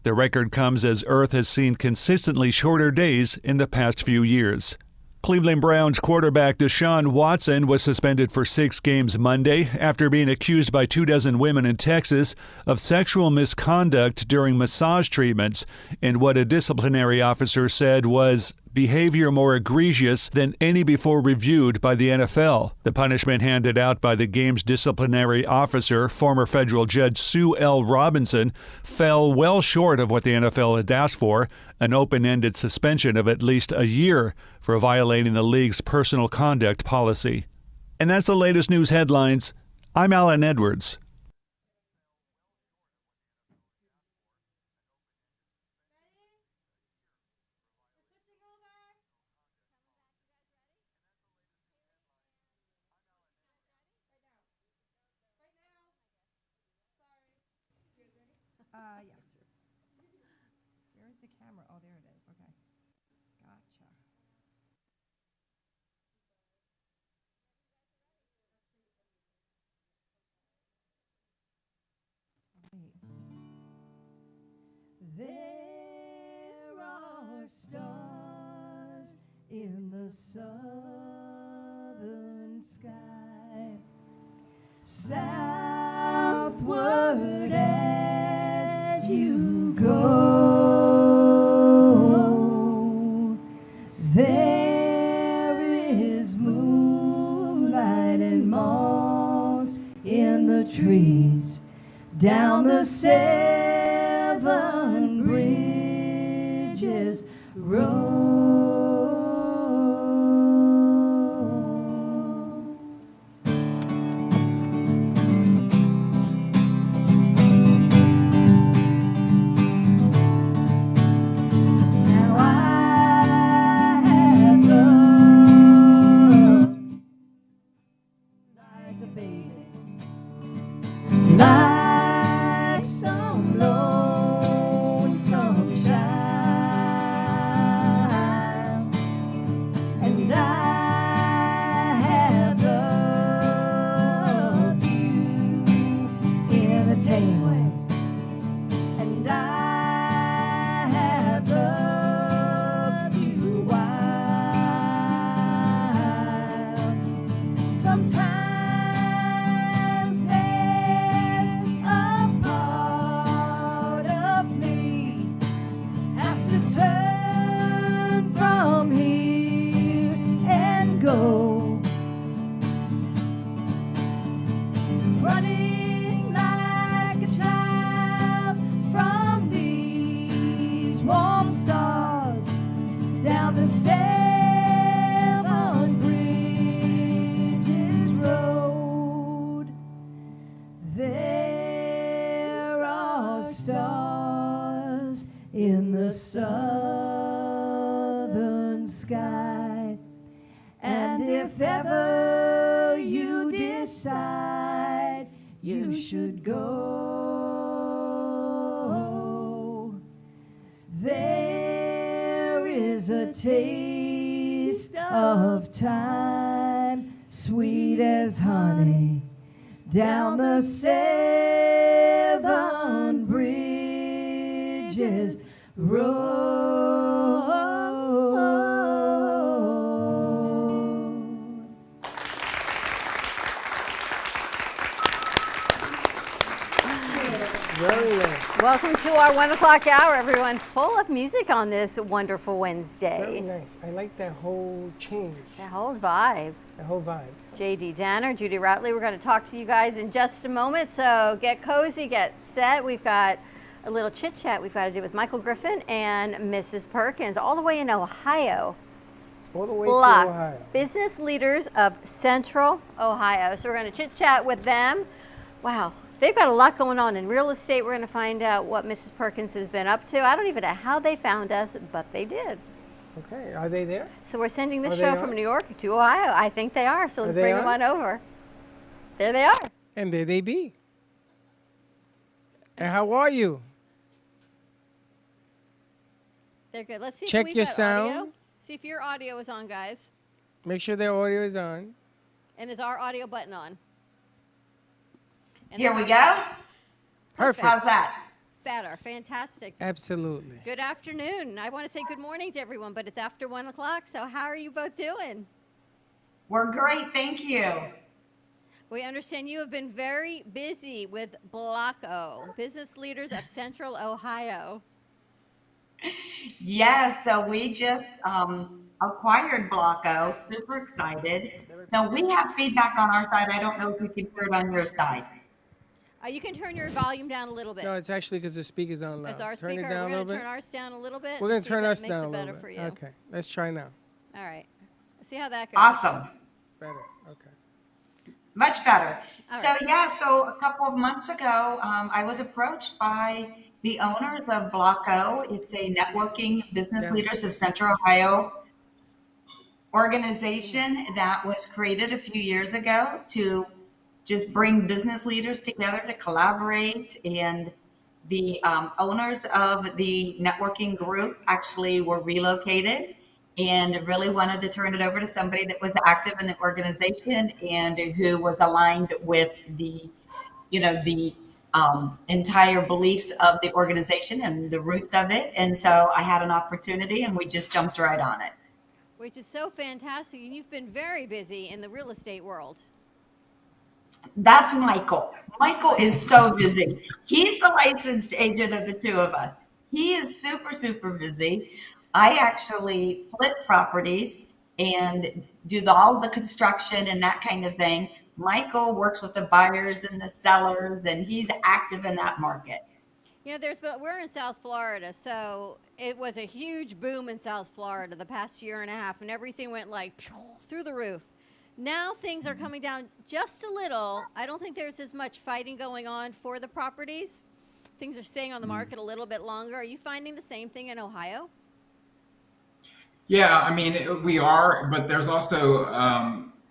The record comes as Earth has seen consistently shorter days in the past few years. Cleveland Browns quarterback Deshaun Watson was suspended for 6 games Monday after being accused by 24 women in Texas of sexual misconduct during massage treatments in what a disciplinary officer said was behavior more egregious than any before reviewed by the NFL. The punishment handed out by the game's disciplinary officer, former federal judge Sue L. Robinson, fell well short of what the NFL had asked for, an open-ended suspension of at least a year for violating the league's personal conduct policy. And that's the latest news headlines. I'm Alan Edwards. Yeah. Where is the camera? Oh, there it is. Okay. Gotcha. There are stars in the southern sky, southward as you go. There is moonlight and moss in the trees down the seven bridges road. Now I have loved like a baby, like some lonesome child, and I have loved you in a tame way, and I have loved you wild. Sometimes there's a part of me has to turn from here and go, running like a child from these warm stars down the seven bridges road. There are stars in the southern sky, and if ever you decide you should go, there is a taste of time, sweet as honey, down the seven bridges road. Very nice. Welcome to our 1 o'clock hour, everyone. Full of music on this wonderful Wednesday. Very nice. I like that whole change. That whole vibe. The whole vibe. JD Danner, Judy Ratley, we're going to talk to you guys in just a moment. So get cozy, get set. We've got a little chit chat we've got to do with Michael Griffin and Mrs. Perkins, all the way in Ohio. All the way Block. to Ohio. Business leaders of Central Ohio. So we're going to chit chat with them. Wow. They've got a lot going on in real estate. We're going to find out what Mrs. Perkins has been up to. I don't even know how they found us, but they did. Okay, are they there? So we're sending this Are show they from on? New York to Ohio. I think they are. So let's they bring them on? on over. There they are. And there they be. And how are you? They're good. Let's see Check if we've your got sound. audio. See if your audio is on, guys. Make sure their audio is on. And is our audio button on? And Here then we go. Perfect. How's that? Better. Fantastic. Absolutely. Good afternoon. I want to say good morning to everyone, but it's after 1 o'clock. So how are you both doing? We're great, thank you. We understand you have been very busy with Blocko, Business Leaders of Central Ohio. Yes, so we just acquired Blocko, super excited. Now we have feedback on our side. I don't know if we can hear it on your side. You can turn your volume down a little bit. No, it's actually because the speaker's on loud. Is our Turn speaker, it down a we're little going to bit. turn ours down a little bit. We're going to see if turn that us makes down it a better little for bit. you. Okay, let's try now. All right. See how that goes. Awesome. Better. Okay. Much better. So a couple of months ago, I was approached by the owners of Blocko. It's a networking business leaders of Central Ohio organization that was created a few years ago to just bring business leaders together to collaborate. And the owners of the networking group actually were relocated and really wanted to turn it over to somebody that was active in the organization and who was aligned with the entire beliefs of the organization and the roots of it. And so I had an opportunity and we just jumped right on it. Which is so fantastic. And you've been very busy in the real estate world. That's Michael. Michael is so busy. He's the licensed agent of the two of us. He is super, super busy. I actually flip properties and do all the construction and that kind of thing. Michael works with the buyers and the sellers, and he's active in that market. You know, we're in South Florida, so it was a huge boom in South Florida the past year and a half, and everything went like through the roof. Now things are coming down just a little. I don't think there's as much fighting going on for the properties. Things are staying on the market a little bit longer. Are you finding the same thing in Ohio? Yeah, I mean, we are, but there's also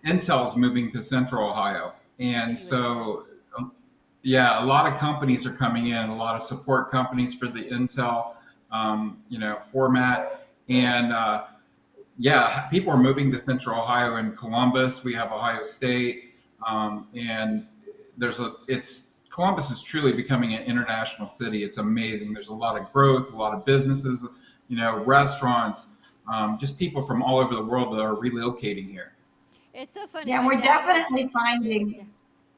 Intel's moving to Central Ohio. And so, yeah, a lot of companies are coming in, a lot of support companies for the Intel, format. And yeah, people are moving to Central Ohio and Columbus. We have Ohio State, and Columbus is truly becoming an international city. It's amazing. There's a lot of growth, a lot of businesses, restaurants, just people from all over the world that are relocating here. It's so funny. Yeah, we're definitely finding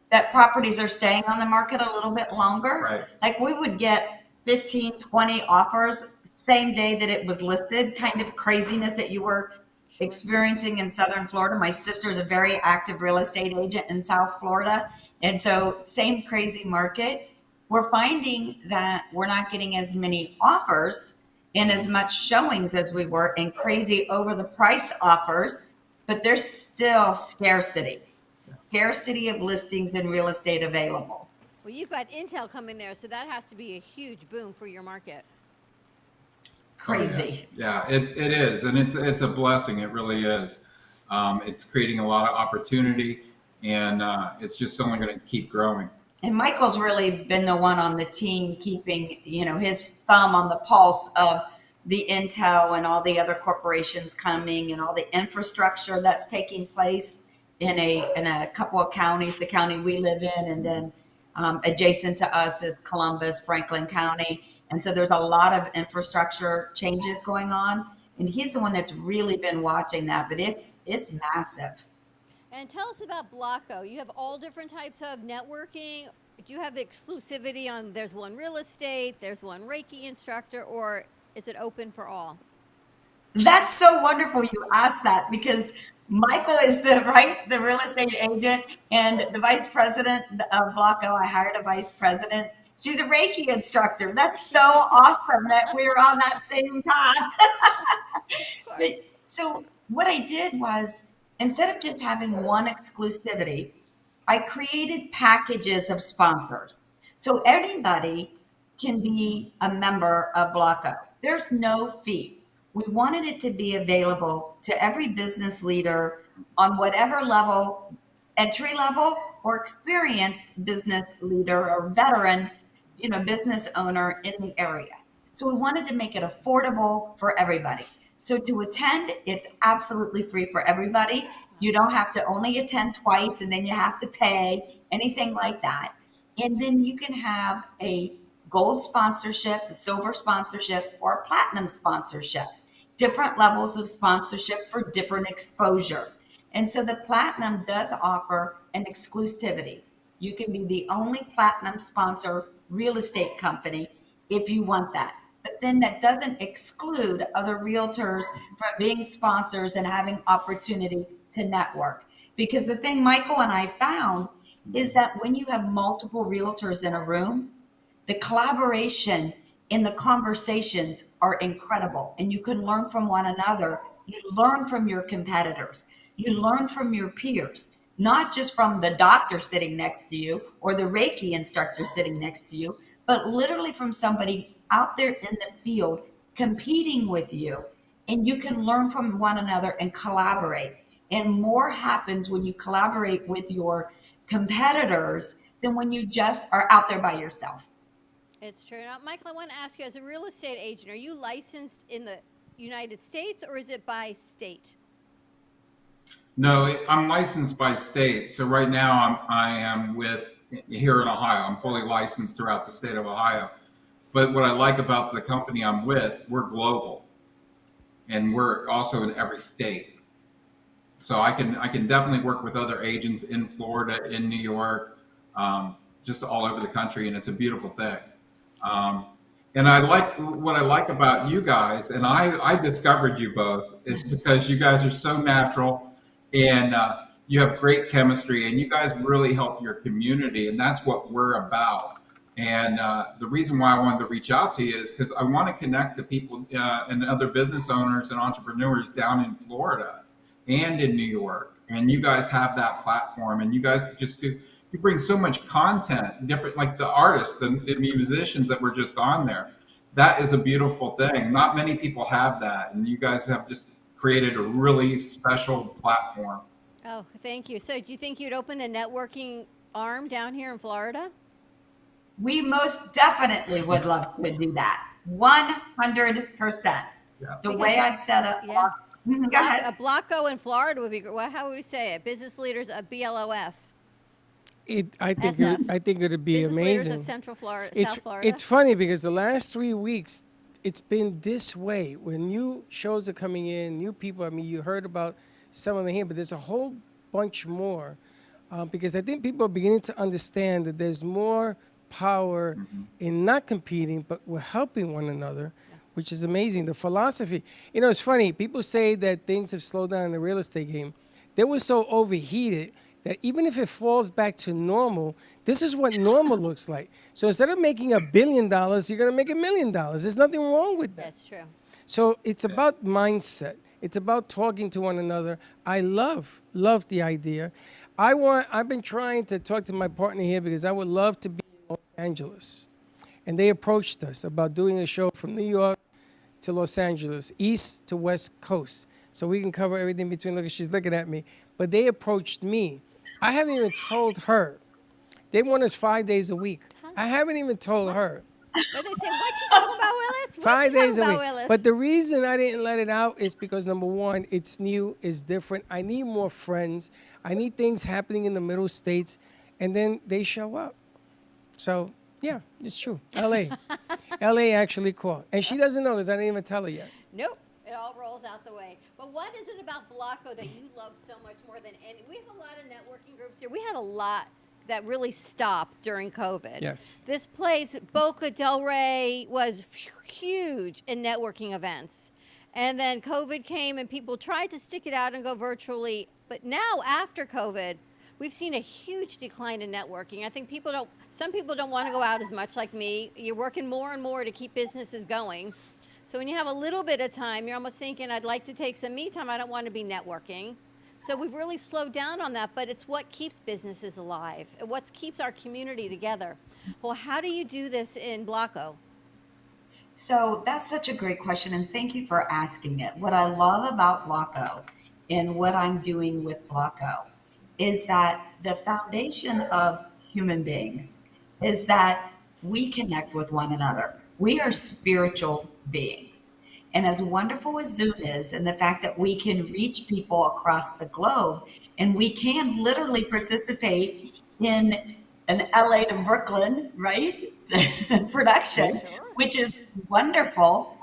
that properties are staying on the market a little bit longer. Right. Like we would get 15, 20 offers same day that it was listed, kind of craziness that you were experiencing in Southern Florida. My sister is a very active real estate agent in South Florida. And so same crazy market. We're finding that we're not getting as many offers and as much showings as we were, and crazy over the price offers, but there's still scarcity of listings and real estate available. Well, you've got Intel coming there, so that has to be a huge boom for your market. Crazy. Oh, yeah, it is. And it's a blessing. It really is. It's creating a lot of opportunity, and it's just only going to keep growing. And Michael's really been the one on the team keeping, his thumb on the pulse of the Intel and all the other corporations coming and all the infrastructure that's taking place in a couple of counties, the county we live in, and then adjacent to us is Columbus, Franklin County. And so there's a lot of infrastructure changes going on. And he's the one that's really been watching that, but it's massive. And tell us about Blocko. You have all different types of networking. Do you have exclusivity on, there's one real estate, there's one Reiki instructor, or is it open for all? That's so wonderful you asked that, because Michael is the real estate agent and the vice president of Blocko. I hired a vice president. She's a Reiki instructor. That's so awesome that we're on that same path. So what I did was, instead of just having one exclusivity, I created packages of sponsors. So anybody can be a member of Blocko. There's no fee. We wanted it to be available to every business leader on whatever level, entry level or experienced business leader or veteran, business owner in the area. So we wanted to make it affordable for everybody. So to attend, it's absolutely free for everybody. You don't have to only attend twice and then you have to pay, anything like that. And then you can have a gold sponsorship, a silver sponsorship, or a platinum sponsorship. Different levels of sponsorship for different exposure. And so the platinum does offer an exclusivity. You can be the only platinum sponsor real estate company if you want that. But then that doesn't exclude other realtors from being sponsors and having opportunity to network. Because the thing Michael and I found is that when you have multiple realtors in a room, the collaboration and the conversations are incredible, and you can learn from one another. You learn from your competitors. You learn from your peers. not just from the doctor sitting next to you or the Reiki instructor sitting next to you, but literally from somebody out there in the field competing with you. And you can learn from one another and collaborate. And more happens when you collaborate with your competitors than when you just are out there by yourself. It's true. Now, Michael, I want to ask you, as a real estate agent, are you licensed in the United States or is it by state? No, I'm licensed by state. So right now I am with here in Ohio. I'm fully licensed throughout the state of Ohio. But what I like about the company I'm with, we're global, and we're also in every state. So I can definitely work with other agents in Florida, in New York, just all over the country, and it's a beautiful thing. And what I like about you guys, and I discovered you both, is because you guys are so natural, and you have great chemistry, and you guys really help your community, and that's what we're about. And the reason why I wanted to reach out to you is because I want to connect to people and other business owners and entrepreneurs down in Florida and in New York. And you guys have that platform, and you guys you bring so much content, different, like the artists, the musicians that were just on there. That is a beautiful thing. Not many people have that, and you guys have just created a really special platform. Oh, thank you. So do you think you'd open a networking arm down here in Florida? We most definitely would love to do that. 100%. Yeah. The way I've set up. Yeah. Go ahead. A Blocko in Florida would be great. Well, how would we say it? Business leaders, a BLOF. I think it'd be Business amazing. leaders of Central Florida, It's South Florida. it's funny because the last 3 weeks, it's been this way. When new shows are coming in, new people. I mean, you heard about some of them here, but there's a whole bunch more because I think people are beginning to understand that there's more power in not competing, but we're helping one another, which is amazing. The philosophy, it's funny. People say that things have slowed down in the real estate game. They were so overheated that even if it falls back to normal, this is what normal looks like. So instead of making $1 billion, you're going to make $1 million. There's nothing wrong with that. That's true. So it's about mindset. It's about talking to one another. I love the idea. I've been trying to talk to my partner here because I would love to be in Los Angeles. And they approached us about doing a show from New York to Los Angeles, east to west coast. So we can cover everything between, look, she's looking at me. But they approached me. I haven't even told her. They want us 5 days a week. I haven't even told her. But they say, what you talking about, Willis? 5 days a week. Willis? But the reason I didn't let it out is because, number one, it's new, it's different. I need more friends. I need things happening in the middle states. And then they show up. So, yeah, it's true. LA. LA actually called. And she doesn't know because I didn't even tell her yet. Nope. It all rolls out the way. But what is it about Blocko that you love so much more than any? We have a lot of networking groups here. We had a lot that really stopped during COVID. Yes. This place, Boca del Rey, was huge in networking events. And then COVID came and people tried to stick it out and go virtually. But now, after COVID, we've seen a huge decline in networking. I think some people don't want to go out as much like me. You're working more and more to keep businesses going. So when you have a little bit of time, you're almost thinking, I'd like to take some me time. I don't want to be networking. So we've really slowed down on that, but it's what keeps businesses alive. What keeps our community together. Well, how do you do this in Blocko? So that's such a great question, and thank you for asking it. What I love about Blocko and what I'm doing with Blocko is that the foundation of human beings is that we connect with one another. We are spiritual beings. And as wonderful as Zoom is, and the fact that we can reach people across the globe, and we can literally participate in an LA to Brooklyn, right? production, which is wonderful.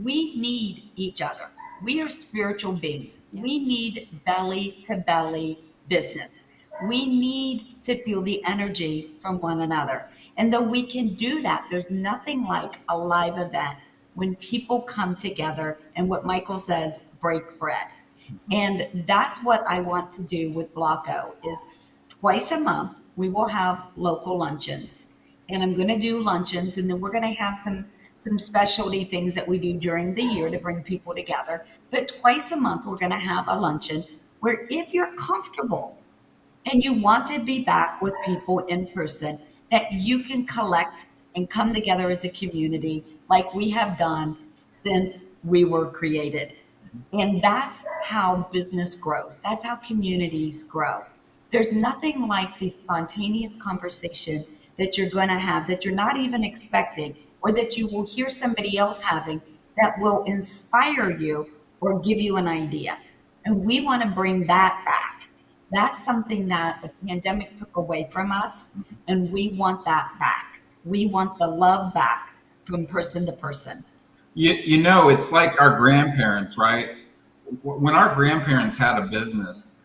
We need each other. We are spiritual beings. We need belly to belly business. We need to feel the energy from one another. And though we can do that, there's nothing like a live event when people come together and what Michael says, break bread. And that's what I want to do with Blocko is twice a month, we will have local luncheons. And I'm going to do luncheons, and then we're going to have some specialty things that we do during the year to bring people together. But twice a month, we're going to have a luncheon where if you're comfortable and you want to be back with people in person that you can collect and come together as a community like we have done since we were created. And that's how business grows. That's how communities grow. There's nothing like the spontaneous conversation that you're going to have that you're not even expecting, or that you will hear somebody else having, that will inspire you or give you an idea. And we want to bring that back. That's something that the pandemic took away from us, and we want that back. We want the love back from person to person. You know, it's like our grandparents, right? When our grandparents had a business,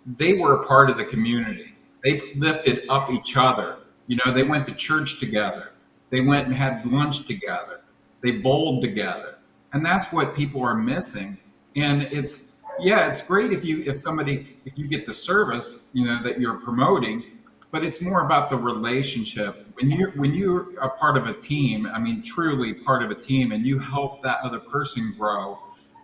they were a part of the community. They lifted up each other. You know, they went to church together. They went and had lunch together. They bowled together. And that's what people are missing. And it's great if you get the service, you know, that you're promoting, but it's more about the relationship. When you're a part of a team, I mean, truly part of a team, and you help that other person grow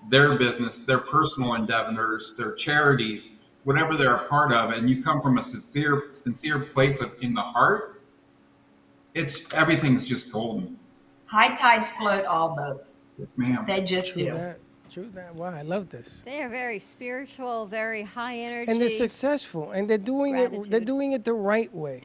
their business, their personal endeavors, their charities, whatever they're a part of, and you come from a sincere place in the heart, everything's just golden. High tides float all boats. Yes, ma'am. They just True do. that. True that. Wow, I love this. They are very spiritual, very high energy. And they're successful, and they're doing it. They're doing it the right way.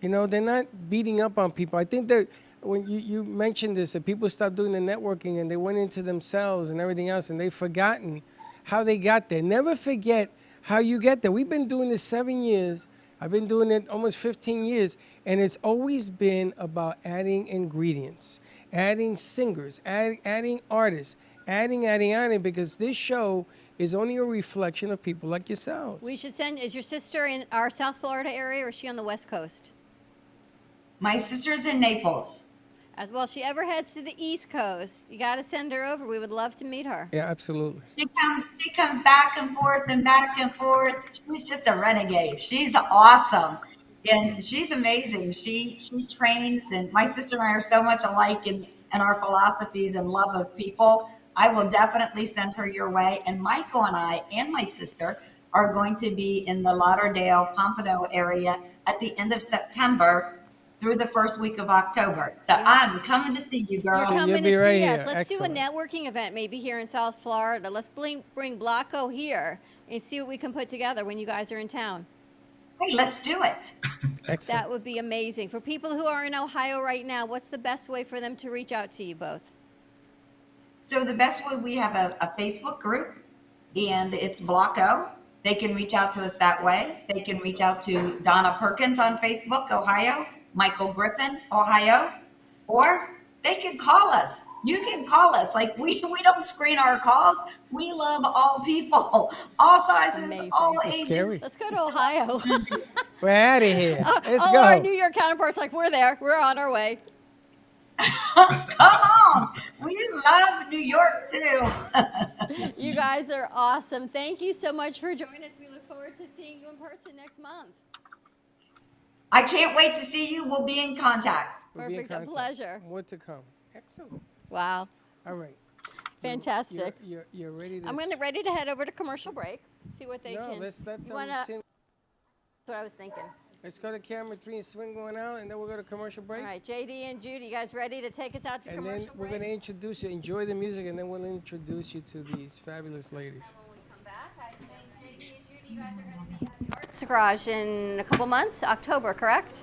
You know, they're not beating up on people. I think that when you mentioned this, that people stopped doing the networking and they went into themselves and everything else, and they've forgotten how they got there. Never forget how you get there. We've been doing this 7 years. I've been doing it almost 15 years, and it's always been about adding ingredients, adding singers, adding artists, adding, because this show is only a reflection of people like yourselves. We should send, is your sister in our South Florida area, or is she on the West Coast? My sister's in Naples. As well, if she ever heads to the East Coast, you got to send her over. We would love to meet her. Yeah, absolutely. She comes back and forth and back and forth. She's just a renegade. She's awesome. And she's amazing. She trains, and my sister and I are so much alike in our philosophies and love of people. I will definitely send her your way. And Michael and I and my sister are going to be in the Lauderdale, Pompano area at the end of September through the first week of October. So I'm coming to see you, girl. You're coming to see us. Let's do a networking event maybe here in South Florida. Let's bring Blocko here and see what we can put together when you guys are in town. Hey, let's do it. Excellent. That would be amazing. For people who are in Ohio right now, what's the best way for them to reach out to you both? So the best way, we have a Facebook group, and it's Blocko. They can reach out to us that way. They can reach out to Donna Perkins on Facebook, Ohio, Michael Griffin, Ohio, or they can call us. You can call us. Like, we don't screen our calls. We love all people, all sizes, Amazing. all That's ages. scary. Let's go to Ohio. We're out of here. Let's all go. our New York counterparts, like, we're there. We're on our way. Come on. We love New York, too. You guys are awesome. Thank you so much for joining us. We look forward to seeing you in person next month. I can't wait to see you. We'll be in contact. We'll be in Perfect. A contact. pleasure. More to come. Excellent. Wow. All right. Fantastic. You're ready to... I'm ready to head over to commercial break. See what they can... let's let you them wanna, sing. That's what I was thinking. Let's go to camera 3 and swing going out, and then we'll go to commercial break. All right, JD and Judy, you guys ready to take us out to And commercial then break? we're going to introduce you. Enjoy the music, and then we'll introduce you to these fabulous ladies. When we come back, I think JD and Judy, you guys are going to be at the Arts Garage in a couple months. October, correct?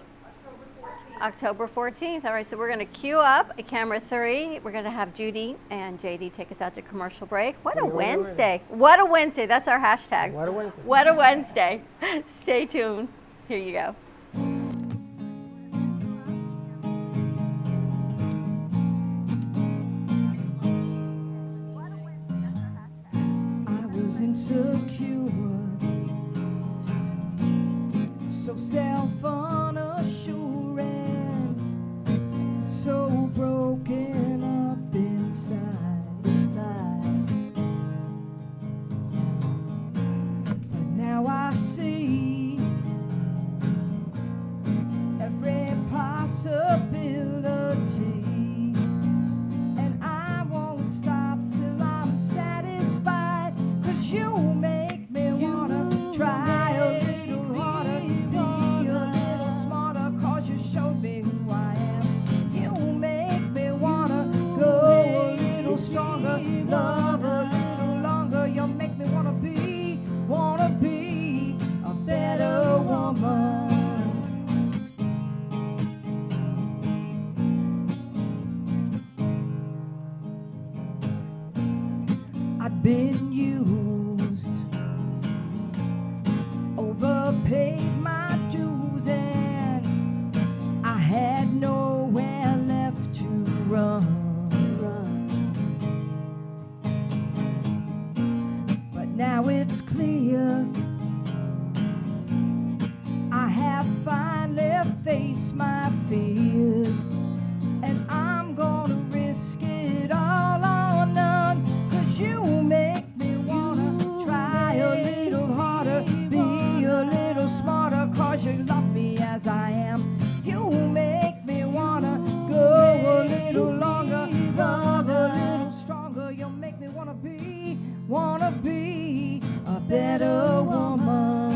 October 14th. All right, so we're going to queue up at camera 3. We're going to have Judy and JD take us out to commercial break. What a Wednesday. What a Wednesday. That's our hashtag. What a Wednesday. What a Wednesday. Stay tuned. Here you go. I was insecure, so self-unassured, and so broken up inside. But now I see every possibility, and I won't stop till I'm satisfied, 'cause you make me wanna try a little clear. I have finally faced my fears, and I'm gonna risk it all or none, 'cause you make me wanna try a little harder, be a little smarter, 'cause you love me as I am. You make me wanna go a little longer, love a little stronger. You make me wanna be a better woman.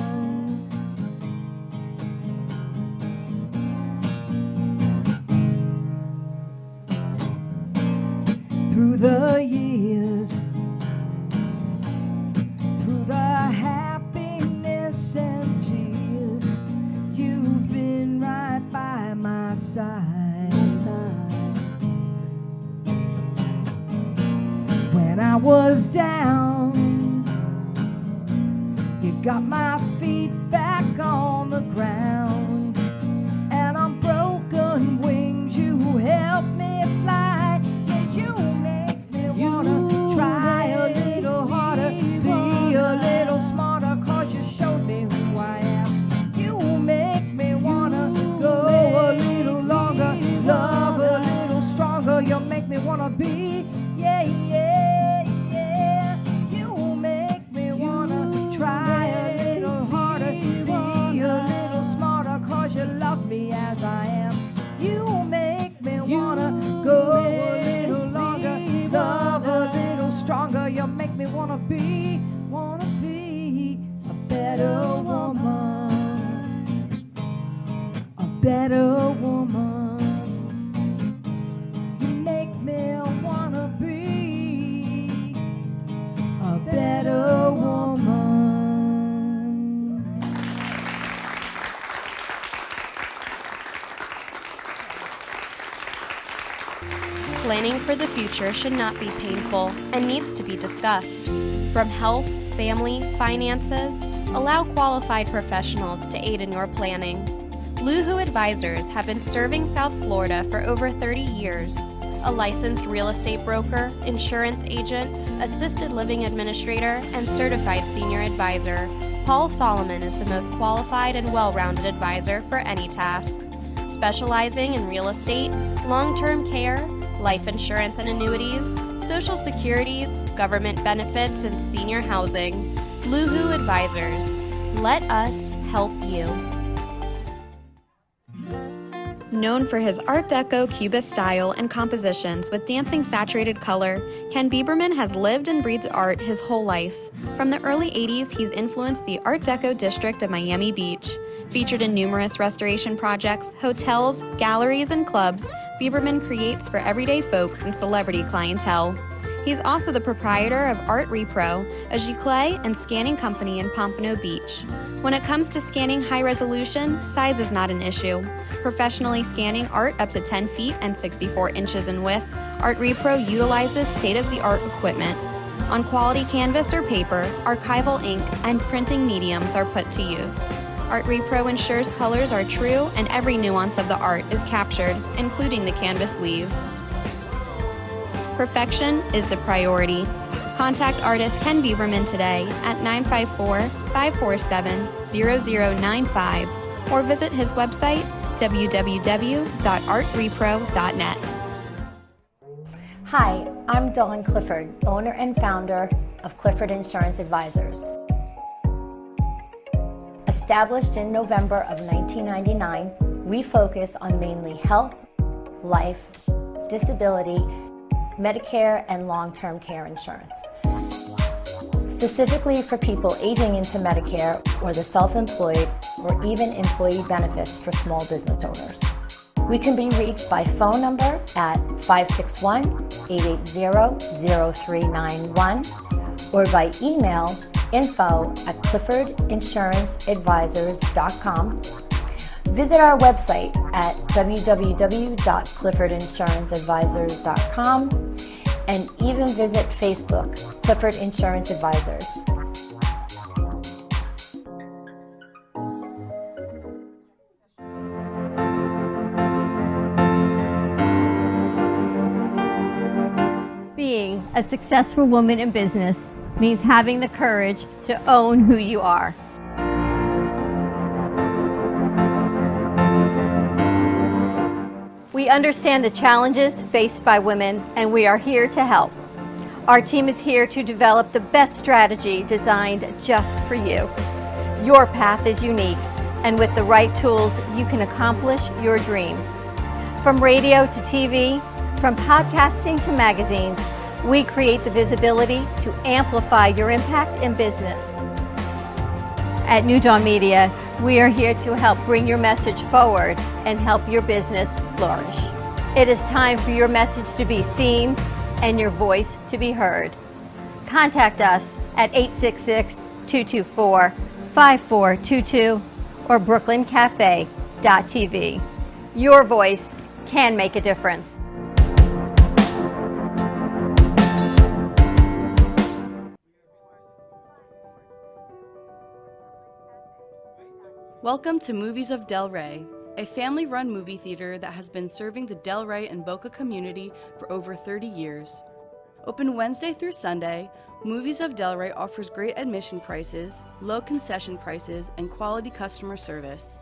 Through the years, through the happiness and tears, you've been right by my side. When I was down, you got my feet back on the ground, and on broken wings you help me fly. Yeah, you make me wanna try a little harder, be a little smarter, 'cause you showed me who I am. You make me wanna go a little longer, love a little stronger. You make me wanna be, yeah, yeah, yeah. You make me wanna try a little harder, be a little smarter, 'cause you love me as I am. You make me wanna go a little longer, love a little stronger. You make me wanna be a better woman, a better woman. You make me wanna be a better woman. Planning for the future should not be painful and needs to be discussed. From health, family, finances, allow qualified professionals to aid in your planning. Luhu Advisors have been serving South Florida for over 30 years. A licensed real estate broker, insurance agent, assisted living administrator, and certified senior advisor, Paul Solomon is the most qualified and well-rounded advisor for any task. Specializing in real estate, long-term care, life insurance and annuities, Social Security, government benefits, and senior housing. Luhu Advisors. Let us help you. Known for his Art Deco Cubist style and compositions with dancing saturated color, Ken Bieberman has lived and breathed art his whole life. From the early 80s, he's influenced the Art Deco district of Miami Beach. Featured in numerous restoration projects, hotels, galleries, and clubs, Bieberman creates for everyday folks and celebrity clientele. He's also the proprietor of Art Repro, a giclée and scanning company in Pompano Beach. When it comes to scanning high resolution, size is not an issue. Professionally scanning art up to 10 feet and 64 inches in width, Art Repro utilizes state-of-the-art equipment. On quality canvas or paper, archival ink and printing mediums are put to use. Art Repro ensures colors are true and every nuance of the art is captured, including the canvas weave. Perfection is the priority. Contact artist Ken Bieberman today at 954-547-0095 or visit his website www.artrepro.net. Hi, I'm Dawn Clifford, owner and founder of Clifford Insurance Advisors. Established in November of 1999, we focus on mainly health, life, disability, Medicare, and long-term care insurance. Specifically for people aging into Medicare or the self-employed or even employee benefits for small business owners. We can be reached by phone number at 561-880-0391 or by email info@cliffordinsuranceadvisors.com. Visit our website at www.cliffordinsuranceadvisors.com and even visit Facebook, Clifford Insurance Advisors. Being a successful woman in business means having the courage to own who you are. We understand the challenges faced by women, and we are here to help. Our team is here to develop the best strategy designed just for you. Your path is unique, and with the right tools, you can accomplish your dream. From radio to TV, from podcasting to magazines, we create the visibility to amplify your impact in business. At New Dawn Media, we are here to help bring your message forward and help your business flourish. It is time for your message to be seen and your voice to be heard. Contact us at 866-224-5422 or brooklyncafe.tv. Your voice can make a difference. Welcome to Movies of Delray, a family-run movie theater that has been serving the Delray and Boca community for over 30 years. Open Wednesday through Sunday, Movies of Delray offers great admission prices, low concession prices, and quality customer service.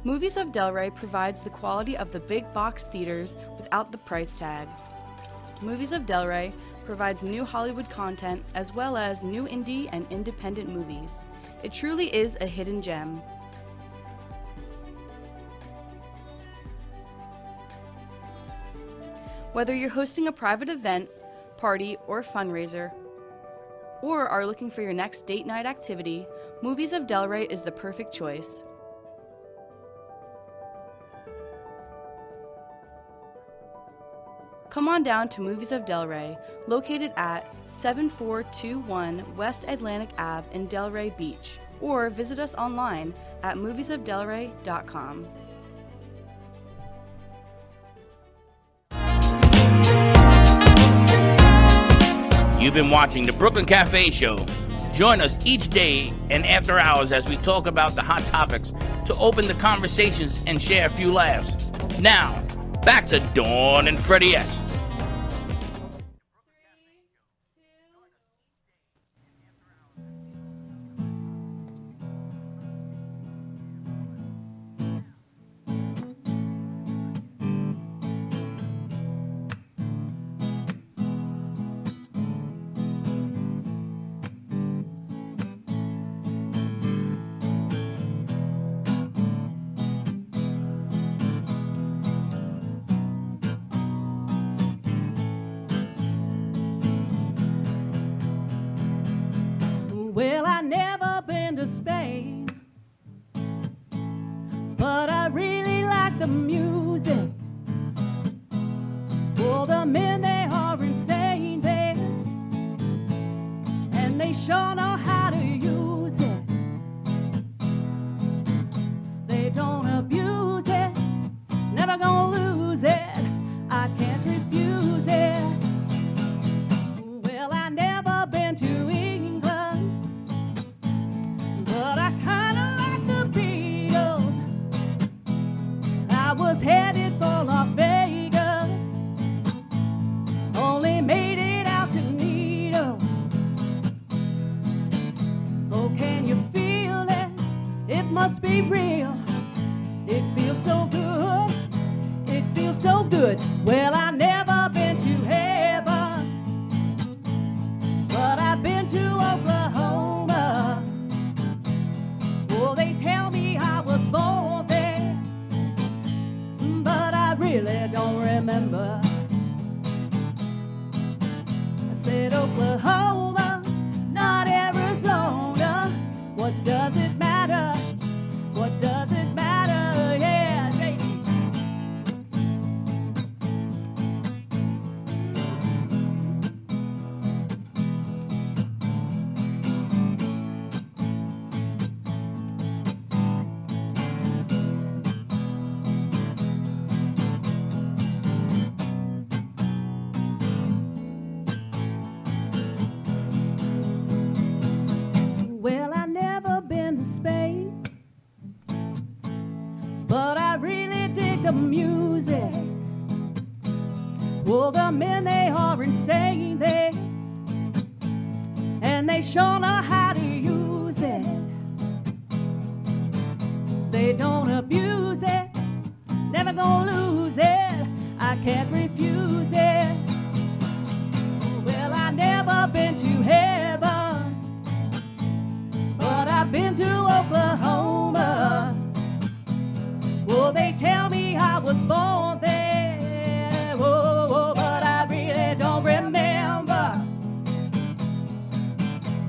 Movies of Delray provides the quality of the big box theaters without the price tag. Movies of Delray provides new Hollywood content as well as new indie and independent movies. It truly is a hidden gem. Whether you're hosting a private event, party, or fundraiser, or are looking for your next date night activity, Movies of Delray is the perfect choice. Come on down to Movies of Delray, located at 7421 West Atlantic Ave in Delray Beach, or visit us online at moviesofdelray.com. You've been watching the Brooklyn Cafe Show. Join us each day and after hours as we talk about the hot topics to open the conversations and share a few laughs. Now, back to Dawn and Freddie S. Well, I never been to Spain, but I really like the music. Well, the men, they are insane there, and they sure know how to use it. They don't abuse it, never gonna lose it. I can't refuse it. Well, I never been to England, but I kinda like the Beatles. I was headed for Las Vegas, only made it out to Needle. Oh, can you feel it? It must be real. It feels so good. It feels so good. Well, I never been to heaven, but I've been to Oklahoma. Well, they tell me I was born there, but I really don't remember. I said Oklahoma, not Arizona. What does it matter? What does it matter? Yeah, baby. Well, the men, they are insane, and they sure know how to use it. They don't abuse it, never gonna lose it. I can't refuse it. Well, I never been to heaven, but I've been to Oklahoma. Well, they tell me I was born there, whoa, but I really don't remember.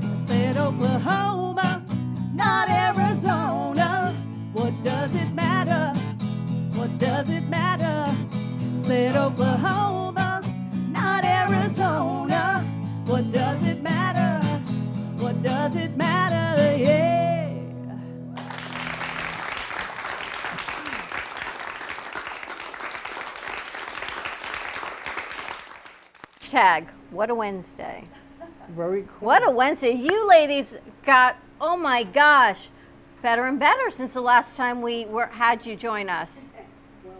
I said Oklahoma, not Arizona. What does it matter? What does it matter? I said Oklahoma, not Arizona. What does it matter? What does it matter? Yeah. Hashtag, what a Wednesday. Very cool. What a Wednesday. You ladies got, oh my gosh, better and better since the last time we had you join us.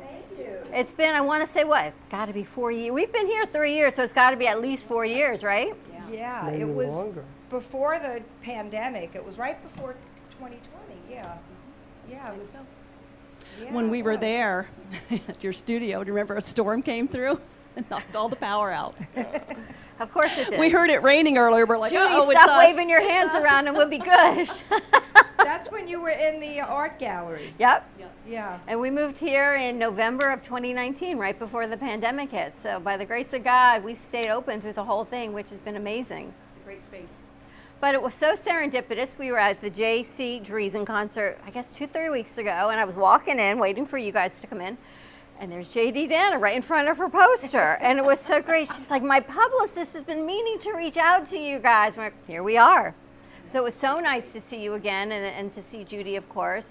Thank you. It's been, I want to say what, got to be 4 years. We've been here 3 years, so it's got to be at least 4 years, right? Yeah, Maybe it was longer. before the pandemic. It was right before 2020. Yeah, yeah, it was. Yeah, When we it were was. there at your studio, do you remember a storm came through and knocked all the power out? Of course it did. We heard it raining earlier. We're like, Judy, oh, it's stop us. waving your hands around and we'll be good. That's when you were in the art gallery. Yep. Yeah. And we moved here in November of 2019, right before the pandemic hit. So by the grace of God, we stayed open through the whole thing, which has been amazing. It's a great space. But it was so serendipitous. We were at the J.C. Dreesen concert, I guess 2-3 weeks ago, and I was walking in, waiting for you guys to come in, and there's J.D. Danner right in front of her poster, and it was so great. She's like, my publicist has been meaning to reach out to you guys. We're like, here we are. So it was so nice to see you again, and to see Judy, of course.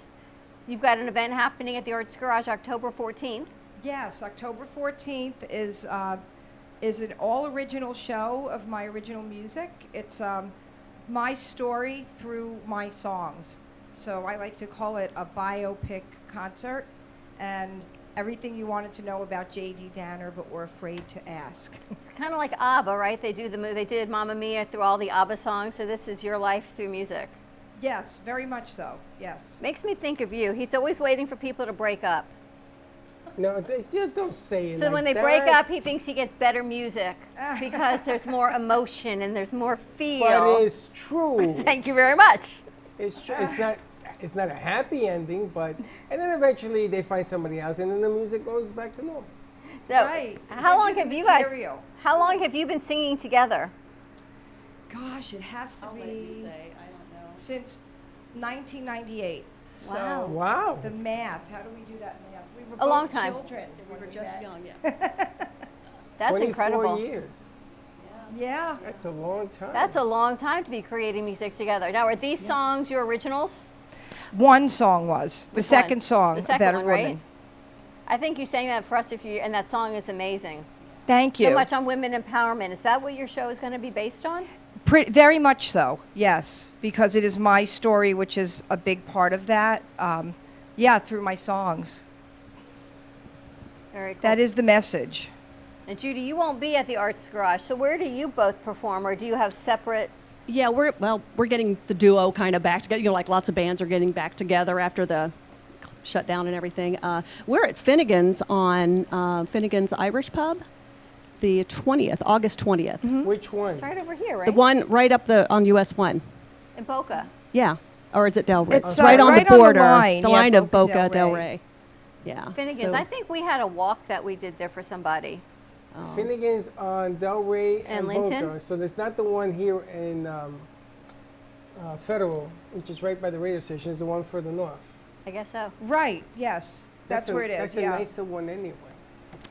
You've got an event happening at the Arts Garage October 14th. Yes, October 14th is an all-original show of my original music. It's my story through my songs. So I like to call it a biopic concert, and everything you wanted to know about J.D. Danner but were afraid to ask. It's kind of like ABBA, right? They did Mamma Mia through all the ABBA songs, so this is your life through music. Yes, very much so, yes. Makes me think of you. He's always waiting for people to break up. No, don't say it So like when they that. break up, he thinks he gets better music because there's more emotion and there's more feel. But it's true. Thank you very much. It's true. It's not a happy ending, but and then eventually they find somebody else, and then the music goes back to normal. So Right. how long Gives you have the you guys? material. How long have you been singing together? Gosh, it has to I'll be let you say. I don't know. since 1998. So Wow. Wow. the math, how do we do that math? We were A long both time. children. We when were just met. young, yeah. That's 24 incredible. years. Yeah. That's a long time. That's a long time to be creating music together. Now, are these songs your originals? One song was. The Which second one? song, The second A Better one, right? Woman. I think you sang that for us, and that song is amazing. Thank you. So much on women empowerment. Is that what your show is going to be based on? Very much so, yes, because it is my story, which is a big part of that. Yeah, through my songs. Very cool. That is the message. And Judy, you won't be at the Arts Garage, so where do you both perform, or do you have separate? Yeah, we're getting the duo kind of back together. You know, like lots of bands are getting back together after the shutdown and everything. We're at Finnegan's on Finnegan's Irish Pub, the 20th, August 20th. Which one? It's right over here, right? The one right up on US 1. In Boca. Yeah, or is it Delray? It's right on right the on the border, line, yeah, line of Boca Boca Del Del Rey. Rey. Yeah. Finnegan's. so- I think we had a walk that we did there for somebody. Finnegan's on Delray and Linton? Boca. So there's not the one here in Federal, which is right by the radio station. It's the one further north. I guess so. Right, yes. That's where it is, That's yeah. a nicer one anyway.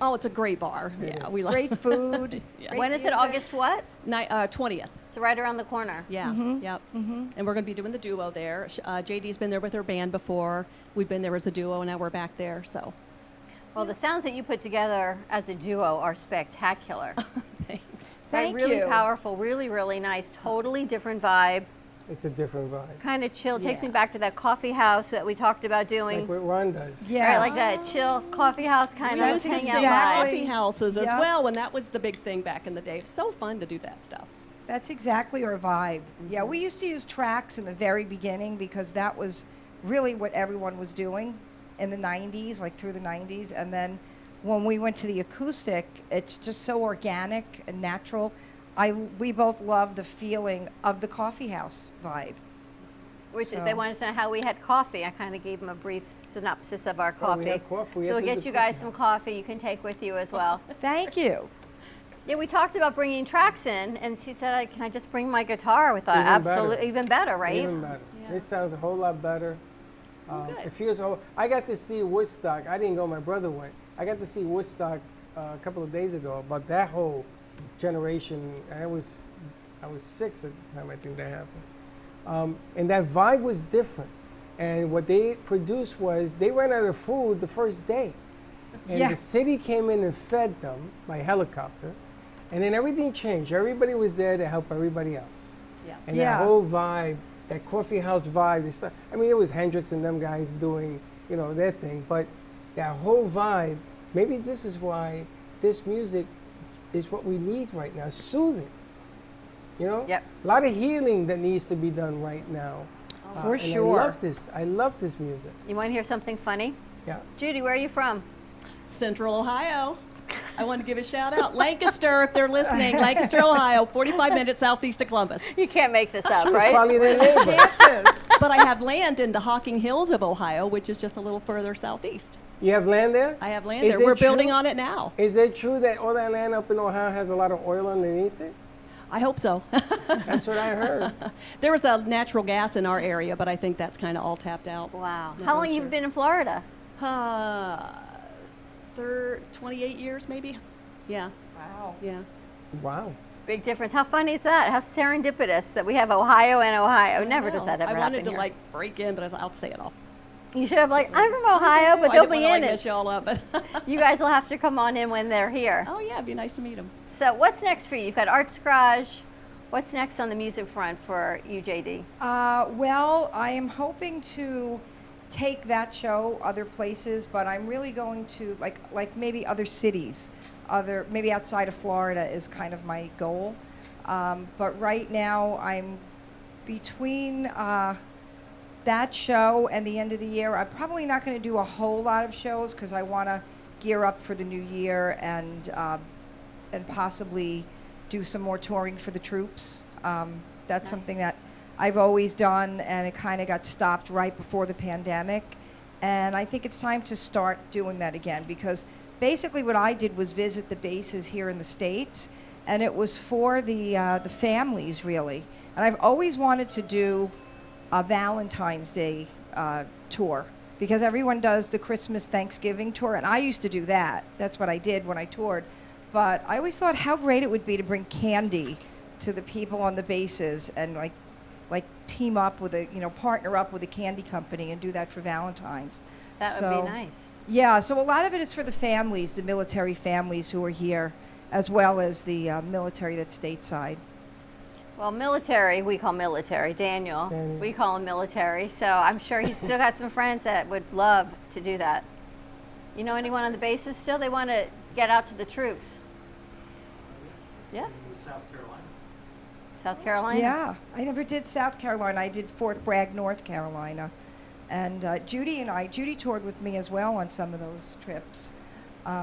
Oh, it's a great bar. It Yeah, is. we like Great food. Yeah. great When is it? music. August what? 20th. So right around the corner. Yeah, yep. And we're going to be doing the duo there. JD's been there with her band before. We've been there as a duo, and now we're back there. So, Well, the sounds that you put together as a duo are spectacular. thanks. Right, Thank really you. powerful, really, really nice. Totally different vibe. It's a different vibe. Kind of chill. Takes me back to that coffee house that we talked about doing. Like what Ron does. Yeah. Right, like that chill coffee house kind We of used to hang sing out coffee vibe. houses as Yep. well, and that was the big thing back in the day. So fun to do that stuff. That's exactly our vibe. Yeah, we used to use tracks in the very beginning because that was really what everyone was doing in the 90s, like through the 90s. And then when we went to the acoustic, it's just so organic and natural. We both love the feeling of the coffee house vibe. Which is, they wanted to know how we had coffee. I kind of gave them a brief synopsis of our Oh, coffee. we had coffee. We So had we'll the get you coffee guys some coffee you can take with you as well. Thank you. Yeah, we talked about bringing tracks in, and she said, can I just bring my guitar with that? Even better. Absolutely, even better, right? Even better. It sounds a whole lot better. It feels whole. I got to see Woodstock. I didn't go. My brother went. I got to see Woodstock a couple of days ago. About that whole generation. I was 6 at the time. I think that happened. And that vibe was different. And what they produced was they ran out of food the first day, and the city came in and fed them by helicopter. And then everything changed. Everybody was there to help everybody else. Yeah. And that whole vibe, that coffee house vibe, I mean, it was Hendrix and them guys doing, their thing. But that whole vibe, maybe this is why this music is what we need right now. Soothing. A lot of healing that needs to be done right now. For and sure. I love this music. You want to hear something funny? Yeah. Judy, where are you from? Central Ohio. I want to give a shout out. Lancaster, if they're listening. Lancaster, Ohio, 45 minutes southeast of Columbus. You can't make this up, She was right? probably their neighbor. But I have land in the Hocking Hills of Ohio, which is just a little further southeast. You have land there? I have land Is there. it We're building true? on it now. Is it true that all that land up in Ohio has a lot of oil underneath it? I hope so. That's what I heard. There was a natural gas in our area, but I think that's kind of all tapped out. Wow. Not How long really have you sure. been in Florida? 28 years maybe. Yeah. Wow. Yeah. Wow. Big difference. How funny is that? How serendipitous that we have Ohio and Ohio. Never does that ever I wanted happen to here. break in, but I was I'll say it all. You should have I'm from Ohio, but I they'll didn't be wanna, in it. mess you all up, but You guys will have to come on in when they're here. oh yeah, it'd be nice to meet them. So what's next for you? You've got Arts Garage. What's next on the music front for you, JD? Well, I am hoping to take that show other places, but I'm really going to like maybe other cities, maybe outside of Florida is kind of my goal. But right now I'm between that show and the end of the year. I'm probably not going to do a whole lot of shows because I want to gear up for the new year and possibly do some more touring for the troops. That's something that I've always done, and it kind of got stopped right before the pandemic. And I think it's time to start doing that again, because basically what I did was visit the bases here in the States, and it was for the families, really. And I've always wanted to do a Valentine's Day tour, because everyone does the Christmas Thanksgiving tour, and I used to do that. That's what I did when I toured. But I always thought how great it would be to bring candy to the people on the bases and like team up with partner up with a candy company and do that for Valentine's. That would be nice. Yeah, so a lot of it is for the families, the military families who are here, as well as the military that's stateside. Well, military, we call military. Daniel, we call him military. So I'm sure he's still got some friends that would love to do that. You know anyone on the bases still? They want to get out to the troops. Yeah? South Carolina. South Carolina? Yeah, I never did South Carolina. I did Fort Bragg, North Carolina. And Judy toured with me as well on some of those trips.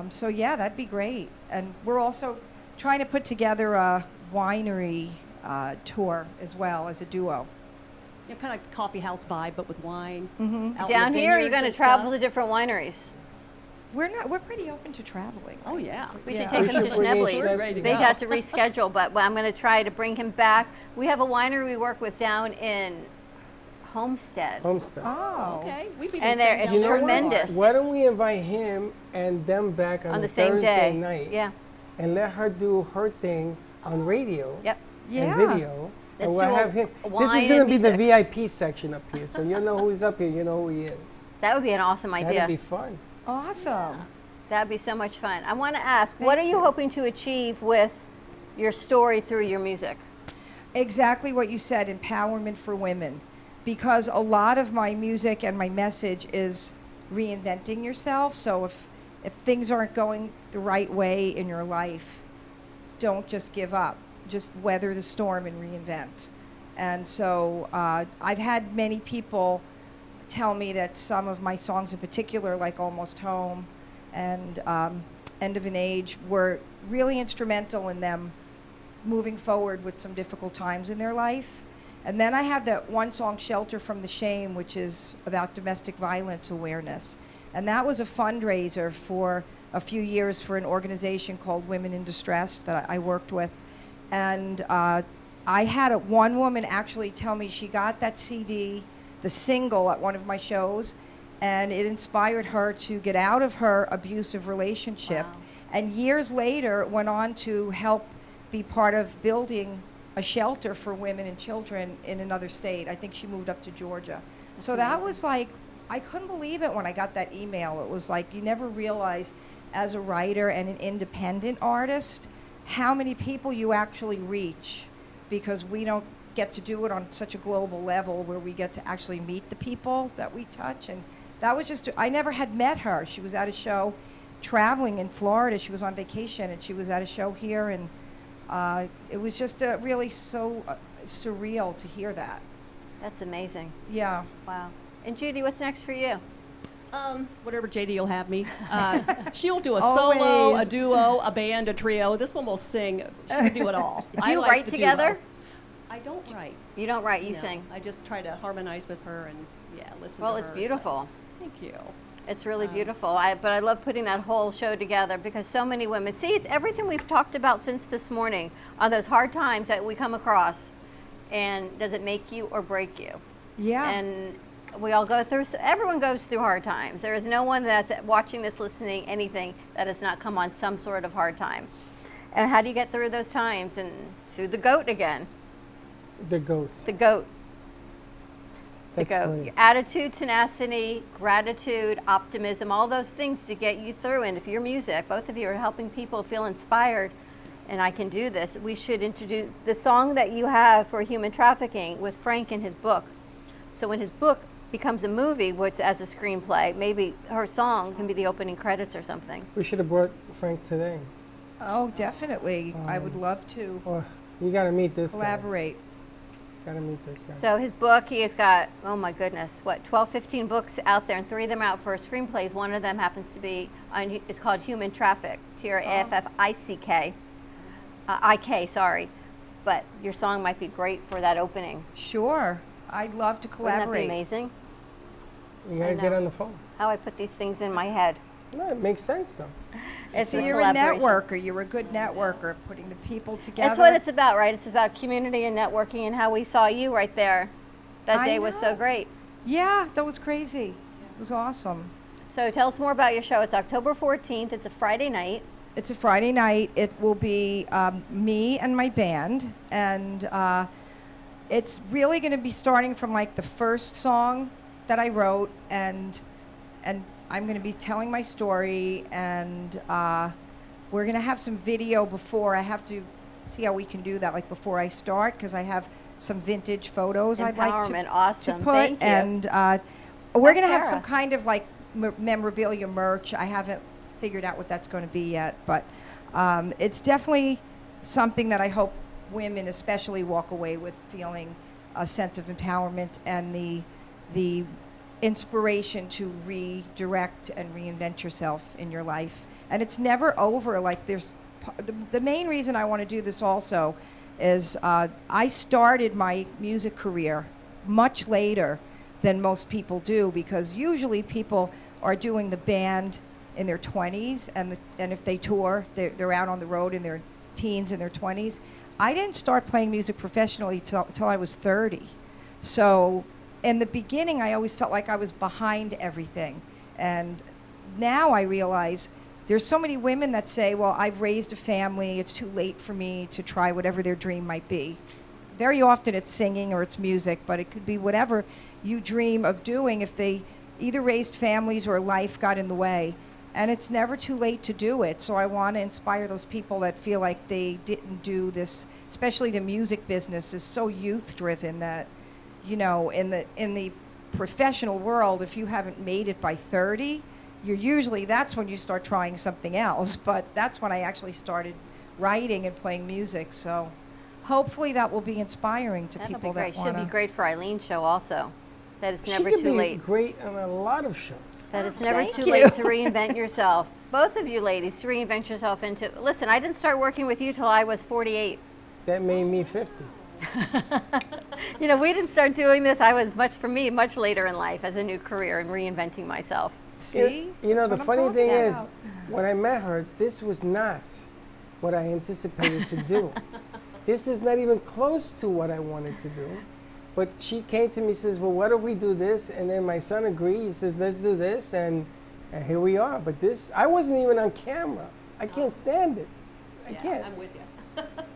So yeah, that'd be great. And we're also trying to put together a winery tour as well as a duo. Kind of like coffee house vibe, but with wine. Mm-hmm. Down here, you're going to travel to different wineries. We're pretty open to traveling. Oh yeah. We should take him to Schnebley's. They got to reschedule, but I'm going to try to bring him back. We have a winery we work with down in Homestead. Oh, okay. And it's tremendous. Why don't we invite him and them back on the same Thursday day. night? Yeah. And let her do her thing on radio. Yep. And video. Let's and we'll do have him. This wine is going to and be the music. VIP section up here. So you know who's up here. You know who he is. That would be an awesome idea. That'd be fun. Awesome. That'd be so much fun. I want to ask, what are you hoping to achieve with your story through your music? Exactly what you said, empowerment for women. Because a lot of my music and my message is reinventing yourself. So if things aren't going the right way in your life, don't just give up. Just weather the storm and reinvent. And so I've had many people tell me that some of my songs in particular, like Almost Home and End of an Age, were really instrumental in them moving forward with some difficult times in their life. And then I have that one song, Shelter from the Shame, which is about domestic violence awareness. And that was a fundraiser for a few years for an organization called Women in Distress that I worked with. And I had one woman actually tell me she got that CD, the single, at one of my shows, and it inspired her to get out of her abusive relationship. Wow. And years later went on to help be part of building a shelter for women and children in another state. I think she moved up to Georgia. So that was like, I couldn't believe it when I got that email. It was like, you never realize as a writer and an independent artist how many people you actually reach, because we don't get to do it on such a global level where we get to actually meet the people that we touch. And that was just, I never had met her. She was at a show traveling in Florida. She was on vacation and she was at a show here, and it was just really so surreal to hear that. That's amazing. Yeah. Wow. And Judy, what's next for you? Whatever JD will have me. She'll do a solo, Always. a duo, a band, a trio. This one will sing. She can do it all. Do you write together? I don't write. You don't write, you No, sing. I just try to harmonize with her and listen Well, to her. it's beautiful. So, thank you. It's really beautiful. But I love putting that whole show together because so many women, see, it's everything we've talked about since this morning on those hard times that we come across. And does it make you or break you? Yeah. And we all go through, everyone goes through hard times. There is no one that's watching this, listening, anything that has not come on some sort of hard time. And how do you get through those times? And through the GOAT again. The GOAT. The GOAT. That's The GOAT. funny. Your attitude, tenacity, gratitude, optimism, all those things to get you through. And if your music, both of you are helping people feel inspired, and I can do this, we should introduce the song that you have for human trafficking with Frank in his book. So when his book becomes a movie, which as a screenplay, maybe her song can be the opening credits or something. We should have brought Frank today. Oh, definitely. I would love to Or you got to meet this collaborate. guy. Got to meet this guy. So his book, he has got, oh my goodness, 12, 15 books out there, and 3 of them out for screenplays. One of them happens to be, it's called Human Traffic, Traffic, IK, sorry. But your song might be great for that opening. Sure. I'd love to collaborate. Wouldn't that be amazing? You got to get on the phone. How I put these things in my head. No, it makes sense though. So you're a networker. You're a good networker, putting the people together. That's what it's about, right? It's about community and networking, and how we saw you right there. That day was so great. Yeah, that was crazy. It was awesome. So tell us more about your show. It's October 14th. It's a Friday night. It's a Friday night. It will be me and my band, and it's really going to be starting from like the first song that I wrote, and I'm going to be telling my story, and we're going to have some video before. I have to see how we can do that, like before I start, because I have some vintage photos I'd like to awesome. put, Thank you. and we're going to have Sarah. some kind of like memorabilia merch. I haven't figured out what that's going to be yet, but it's definitely something that I hope women especially walk away with feeling a sense of empowerment and the inspiration to redirect and reinvent yourself in your life. And it's never over. Like the main reason I want to do this also is I started my music career much later than most people do, because usually people are doing the band in their 20s, and if they tour, they're out on the road in their teens and their 20s. I didn't start playing music professionally till I was 30. So in the beginning, I always felt like I was behind everything. And now I realize there's so many women that say, well, I've raised a family, it's too late for me to try whatever their dream might be. Very often it's singing or it's music, but it could be whatever you dream of doing if they either raised families or life got in the way. And it's never too late to do it. So I want to inspire those people that feel like they didn't do this, especially the music business is so youth driven that, you know, in the professional world, if you haven't made it by 30, that's when you start trying something else. But that's when I actually started writing and playing music. So hopefully that will be inspiring to That'll people be great. that want She'll be great for Eileen's show also. That it's never she could too be late. great on a lot of shows. That it's never Thank too you. late to reinvent yourself. Both of you ladies, to reinvent yourself into. Listen, I didn't start working with you till I was 48. That made me 50. You know, we didn't start doing this. I was much later in life as a new career and reinventing myself. See? You know, That's the what I'm funny talking thing about. is, when I met her, this was not what I anticipated to do. This is not even close to what I wanted to do. But she came to me and says, well, what if we do this? And then my son agreed. He says, let's do this. And here we are. But this, I wasn't even on camera. I can't stand it. I can't. I'm with you.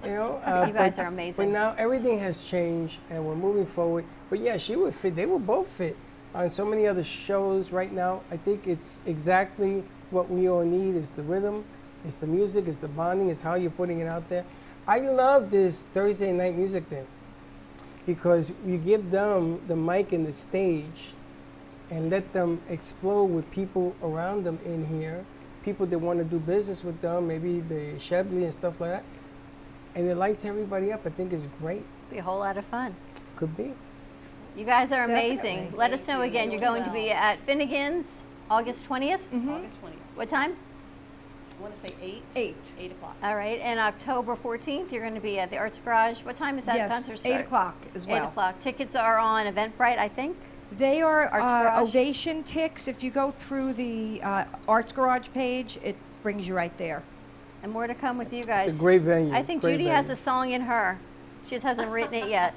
You know, You guys are amazing. But now everything has changed and we're moving forward. But yeah, she would fit. They would both fit on so many other shows right now. I think it's exactly what we all need is the rhythm, it's the music, it's the bonding, it's how you're putting it out there. I love this Thursday night music thing because you give them the mic and the stage and let them explode with people around them in here, people that want to do business with them, maybe the Shebley and stuff like that. And it lights everybody up. I think it's great. Be a whole lot of fun. Could be. You guys are amazing. Definitely. Let us know again. You're going to be at Finnegan's August 20th. August 20th. What time? I want to say 8. 8 o'clock. All right. And October 14th, you're going to be at the Arts Garage. What time is that Yes, concert 8 start? o'clock as well. 8 o'clock. Tickets are on Eventbrite, I think. They are Arts Garage? Ovation Ticks. If you go through the Arts Garage page, it brings you right there. And more to come with you guys. It's a great venue. I think great Judy has venue. a song in her. She just hasn't written it yet.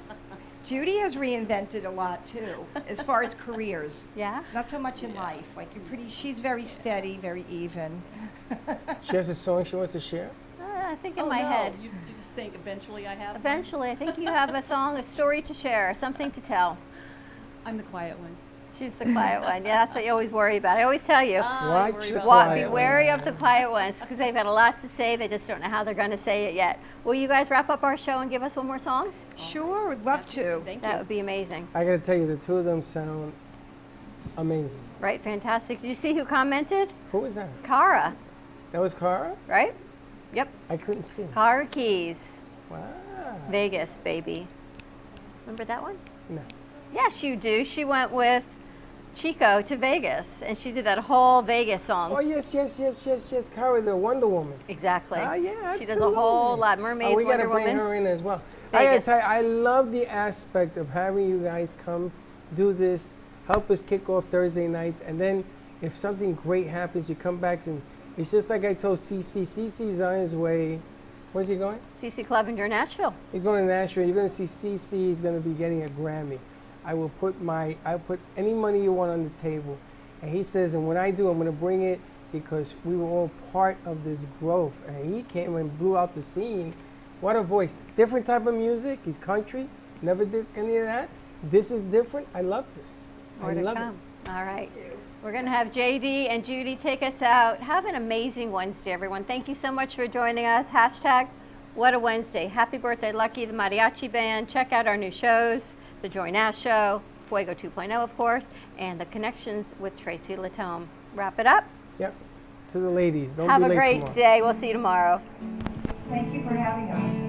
Judy has reinvented a lot too, as far as careers. Yeah? Not so much in life. Like she's very steady, very even. She has a song she wants to share? I think in Oh, my no. head. You just think eventually I have one? Eventually, I think you have a song, a story to share, something to tell. I'm the quiet one. She's the quiet one. Yeah, that's what you always worry about. I always tell you. Watch the Be quiet wary ones. of the quiet ones because they've got a lot to say. They just don't know how they're going to say it yet. Will you guys wrap up our show and give us one more song? Sure, would love to. Thank That you. would be amazing. I gotta tell you, the two of them sound amazing. Right? Fantastic. Did you see who commented? Who was that? Cara, That was Cara? right? Yep. I couldn't see. Cara Keys. Wow. Vegas, baby. Remember that one? No. Yes, you do. She went with Chico to Vegas, and she did that whole Vegas song. Oh, yes. Cara, the Wonder Woman. Exactly. Ah, yeah, She does a whole absolutely. lot. Mermaids, we gotta Wonder bring Woman. her in as well. I gotta Vegas. tell you, I love the aspect of having you guys come do this, help us kick off Thursday nights, and then if something great happens, you come back and it's just like I told CC. CC's on his way. Where's he going? CC Clevenger, Nashville. He's going to Nashville. You're going to see CC. He's going to be getting a Grammy. I'll put any money you want on the table. And he says, and when I do, I'm going to bring it because we were all part of this growth. And he came and blew out the scene. What a voice. Different type of music. He's country. Never did any of that. This is different. I love this. More I to love come. it. All right. We're going to have JD and Judy take us out. Have an amazing Wednesday, everyone. Thank you so much for joining us. Hashtag What a Wednesday. Happy birthday, Lucky, the Mariachi Band. Check out our new shows, The Joy Nash Show, Fuego 2.0, of course, and The Connections with Tracy Latome. Wrap it up. Yep. To the ladies. Don't Have be a late great tomorrow. day. We'll see you tomorrow. Thank you for having us.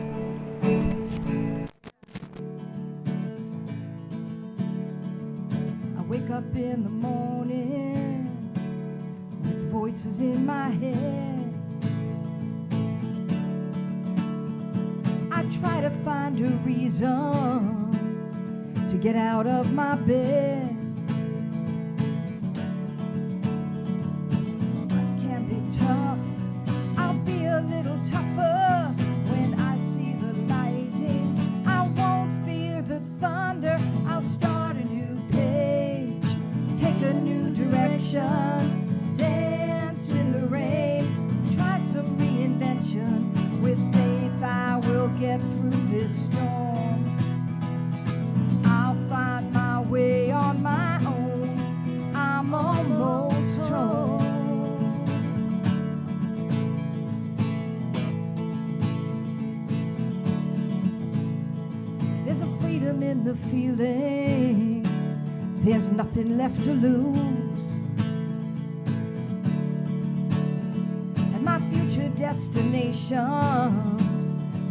I wake up in the morning with voices in my head. I try to find a reason to get out of my bed. Life can be tough. I'll be a little tougher when I see the lightning. I won't fear the thunder. I'll start a new page, take a new direction, dance in the rain, try some reinvention. With faith I will get through this storm. I'll find my way on my freedom in the feeling. There's nothing left to lose. And my future destination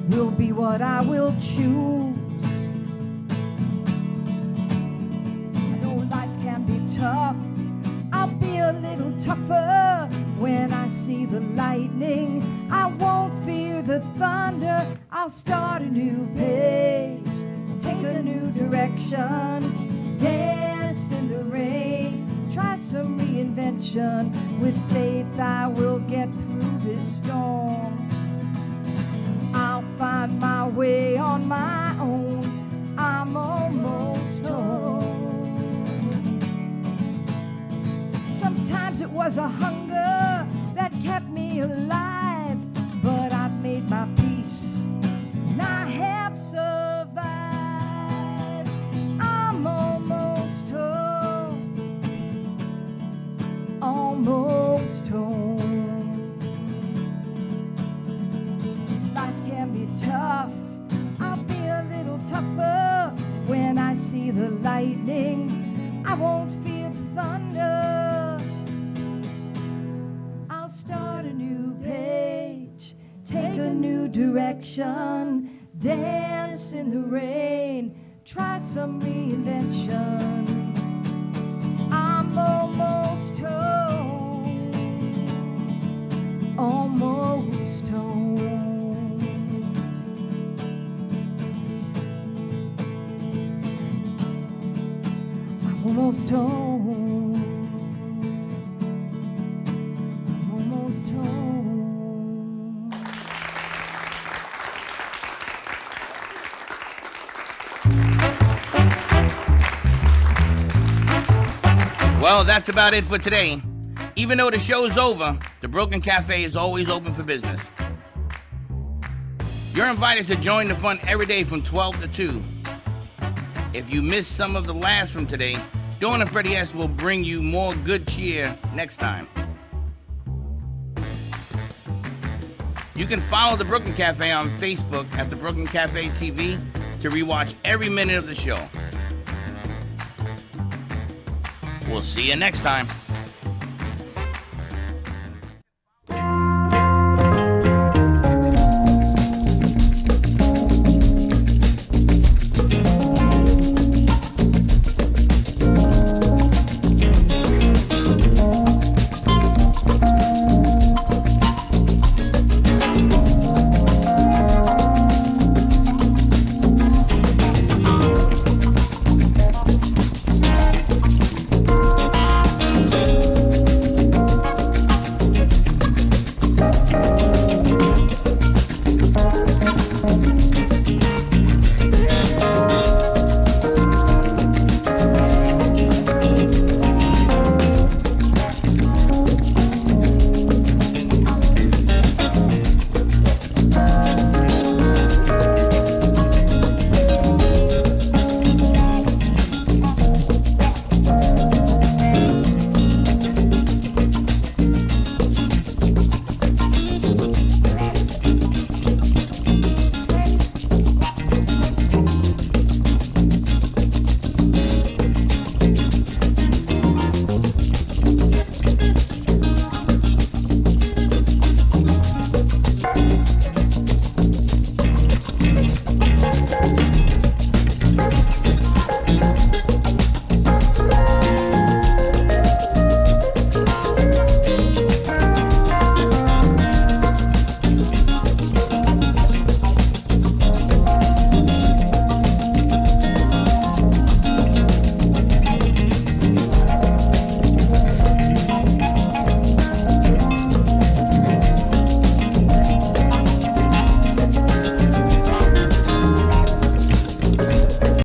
will be what I will choose. I know life can be tough. I'll be a little tougher when I see the lightning. I won't fear the thunder. I'll start a new page, take a new direction, dance in the rain, try some reinvention. With faith I will get through this storm. I'll find my way on my own. I'm almost home. Sometimes it was a hunger that kept me alive, but I've made my peace and I have survived. I'm almost home, almost home. Life can be tough. I'll be a little tougher when I see the lightning. I won't fear the thunder. I'll start a new page, take a new direction, dance in the rain, try some reinvention. I'm almost home, almost home. I'm almost home. I'm almost home. Well, that's about it for today. Even though the show's over, the Broken Cafe is always open for business. You're invited to join the fun every day from 12 to 2. If you missed some of the laughs from today, Dawn and Freddie S. will bring you more good cheer next time. You can follow the Brooklyn Cafe on Facebook at the Brooklyn Cafe TV to rewatch every minute of the show. We'll see you next time.